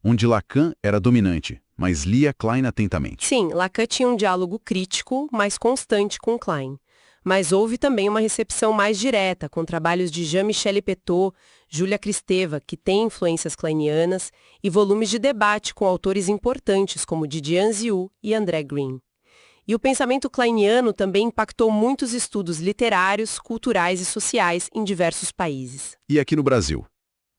onde Lacan era dominante, mas lia Klein atentamente. Sim, Lacan tinha um diálogo crítico, mas constante com Klein. Mas houve também uma recepção mais direta, com trabalhos de Jean-Michel Petot, Júlia Kristeva, que têm influências kleinianas, e volumes de debate com autores importantes como Didier Anziou e André Green. E o pensamento kleiniano também impactou muitos estudos literários, culturais e sociais em diversos países. E aqui no Brasil?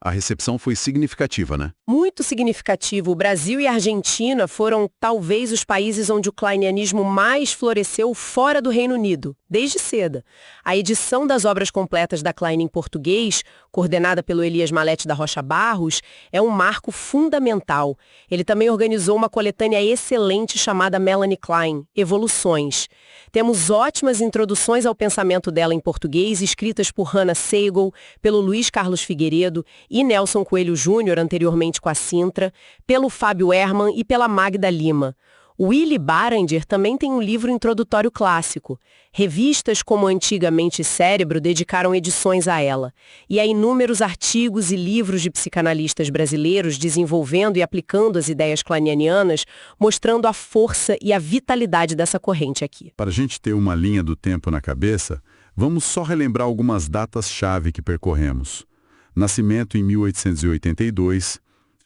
A recepção foi significativa, né? Muito significativo. O Brasil e a Argentina foram talvez os países onde o kleinianismo mais floresceu fora do Reino Unido, desde cedo. A edição das obras completas da Klein em português, coordenada pelo Elias Malete da Rocha Barros, é um marco fundamental. Ele também organizou uma coletânea excelente chamada Melanie Klein, Evoluções. Temos ótimas introduções ao pensamento dela em português, escritas por Hannah Segal, pelo Luiz Carlos Figueiredo e Nelson Coelho Júnior, anteriormente com a Sintra, pelo Fábio Herman e pela Magda Lima. O Willy Baranger também tem um livro introdutório clássico. Revistas como Antigamente Cérebro dedicaram edições a ela. E há inúmeros artigos e livros de psicanalistas brasileiros desenvolvendo e aplicando as ideias kleinianianas, mostrando a força e a vitalidade dessa corrente aqui. Para a gente ter uma linha do tempo na cabeça, vamos só relembrar algumas datas-chave que percorremos. Nascimento em 1882,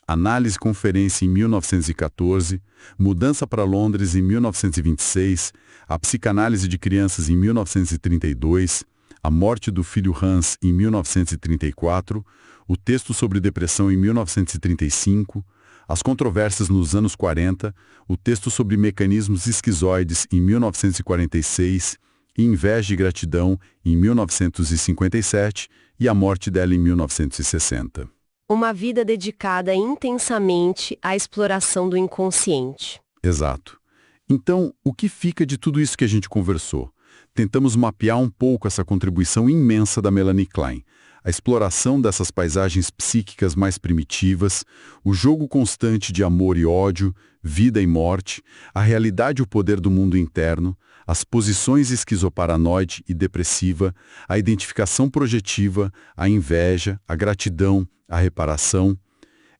Análise Conferência em 1914, Mudança para Londres em 1926, a Psicanálise de Crianças em 1932, a morte do filho Hans em 1934, o texto sobre depressão em 1935, as controvérsias nos anos 40, o texto sobre mecanismos esquizoides em 1946, Inveja e Gratidão em 1957 e a morte dela em 1960. Uma vida dedicada intensamente à exploração do inconsciente. Exato. Então, o que fica de tudo isso que a gente conversou? Tentamos mapear um pouco essa contribuição imensa da Melanie Klein, a exploração dessas paisagens psíquicas mais primitivas, o jogo constante de amor e ódio, vida e morte, a realidade e o poder do mundo interno, as posições esquizoparanoide e depressiva, a identificação projetiva, a inveja, a gratidão, a reparação.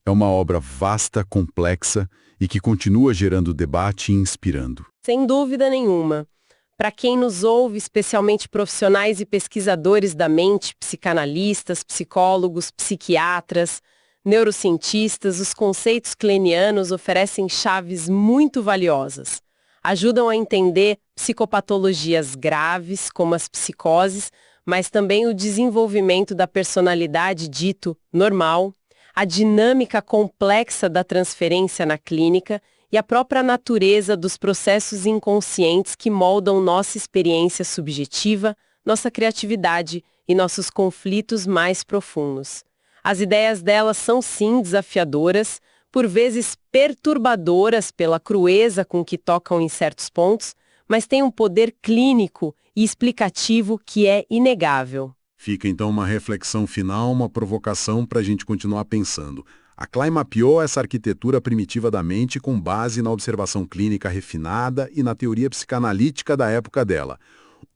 É uma obra vasta, complexa e que continua gerando debate e inspirando. Sem dúvida nenhuma. Para quem nos ouve, especialmente profissionais e pesquisadores da mente, psicanalistas, psicólogos, psiquiatras, neurocientistas, os conceitos kleinianos oferecem chaves muito valiosas. Ajudam a entender psicopatologias graves, como as psicoses, mas também o desenvolvimento da personalidade dito normal, a dinâmica complexa da transferência na clínica e a própria natureza dos processos inconscientes que moldam nossa experiência subjetiva, nossa criatividade e nossos conflitos mais profundos. As ideias dela são sim desafiadoras, por vezes perturbadoras pela crueza com que tocam em certos pontos, mas têm um poder clínico e explicativo que é inegável. Fica então uma reflexão final, uma provocação para a gente continuar pensando. A Klein mapeou essa arquitetura primitiva da mente com base na observação clínica refinada e na teoria psicanalítica da época dela.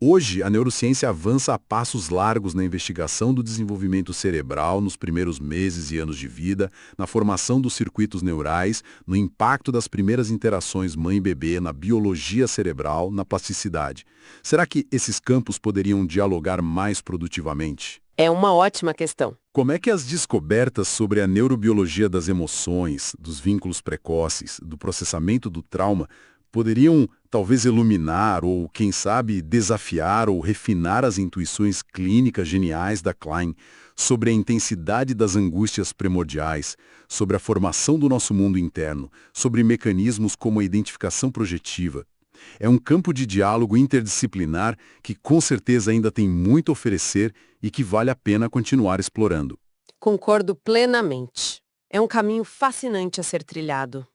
Hoje, a neurociência avança a passos largos na investigação do desenvolvimento cerebral nos primeiros meses e anos de vida, na formação dos circuitos neurais, no impacto das primeiras interações mãe-bebê, na biologia cerebral, na plasticidade. Será que esses campos poderiam dialogar mais produtivamente? É uma ótima questão. Como é que as descobertas sobre a neurobiologia das emoções, dos vínculos precoces, do processamento do trauma, poderiam talvez iluminar ou, quem sabe, desafiar ou refinar as intuições clínicas geniais da Klein sobre a intensidade das angústias primordiais, sobre a formação do nosso mundo interno, sobre mecanismos como a identificação projetiva? É um campo de diálogo interdisciplinar que com certeza ainda tem muito a oferecer e que vale a pena continuar explorando. Concordo plenamente. É um caminho fascinante a ser trilhado.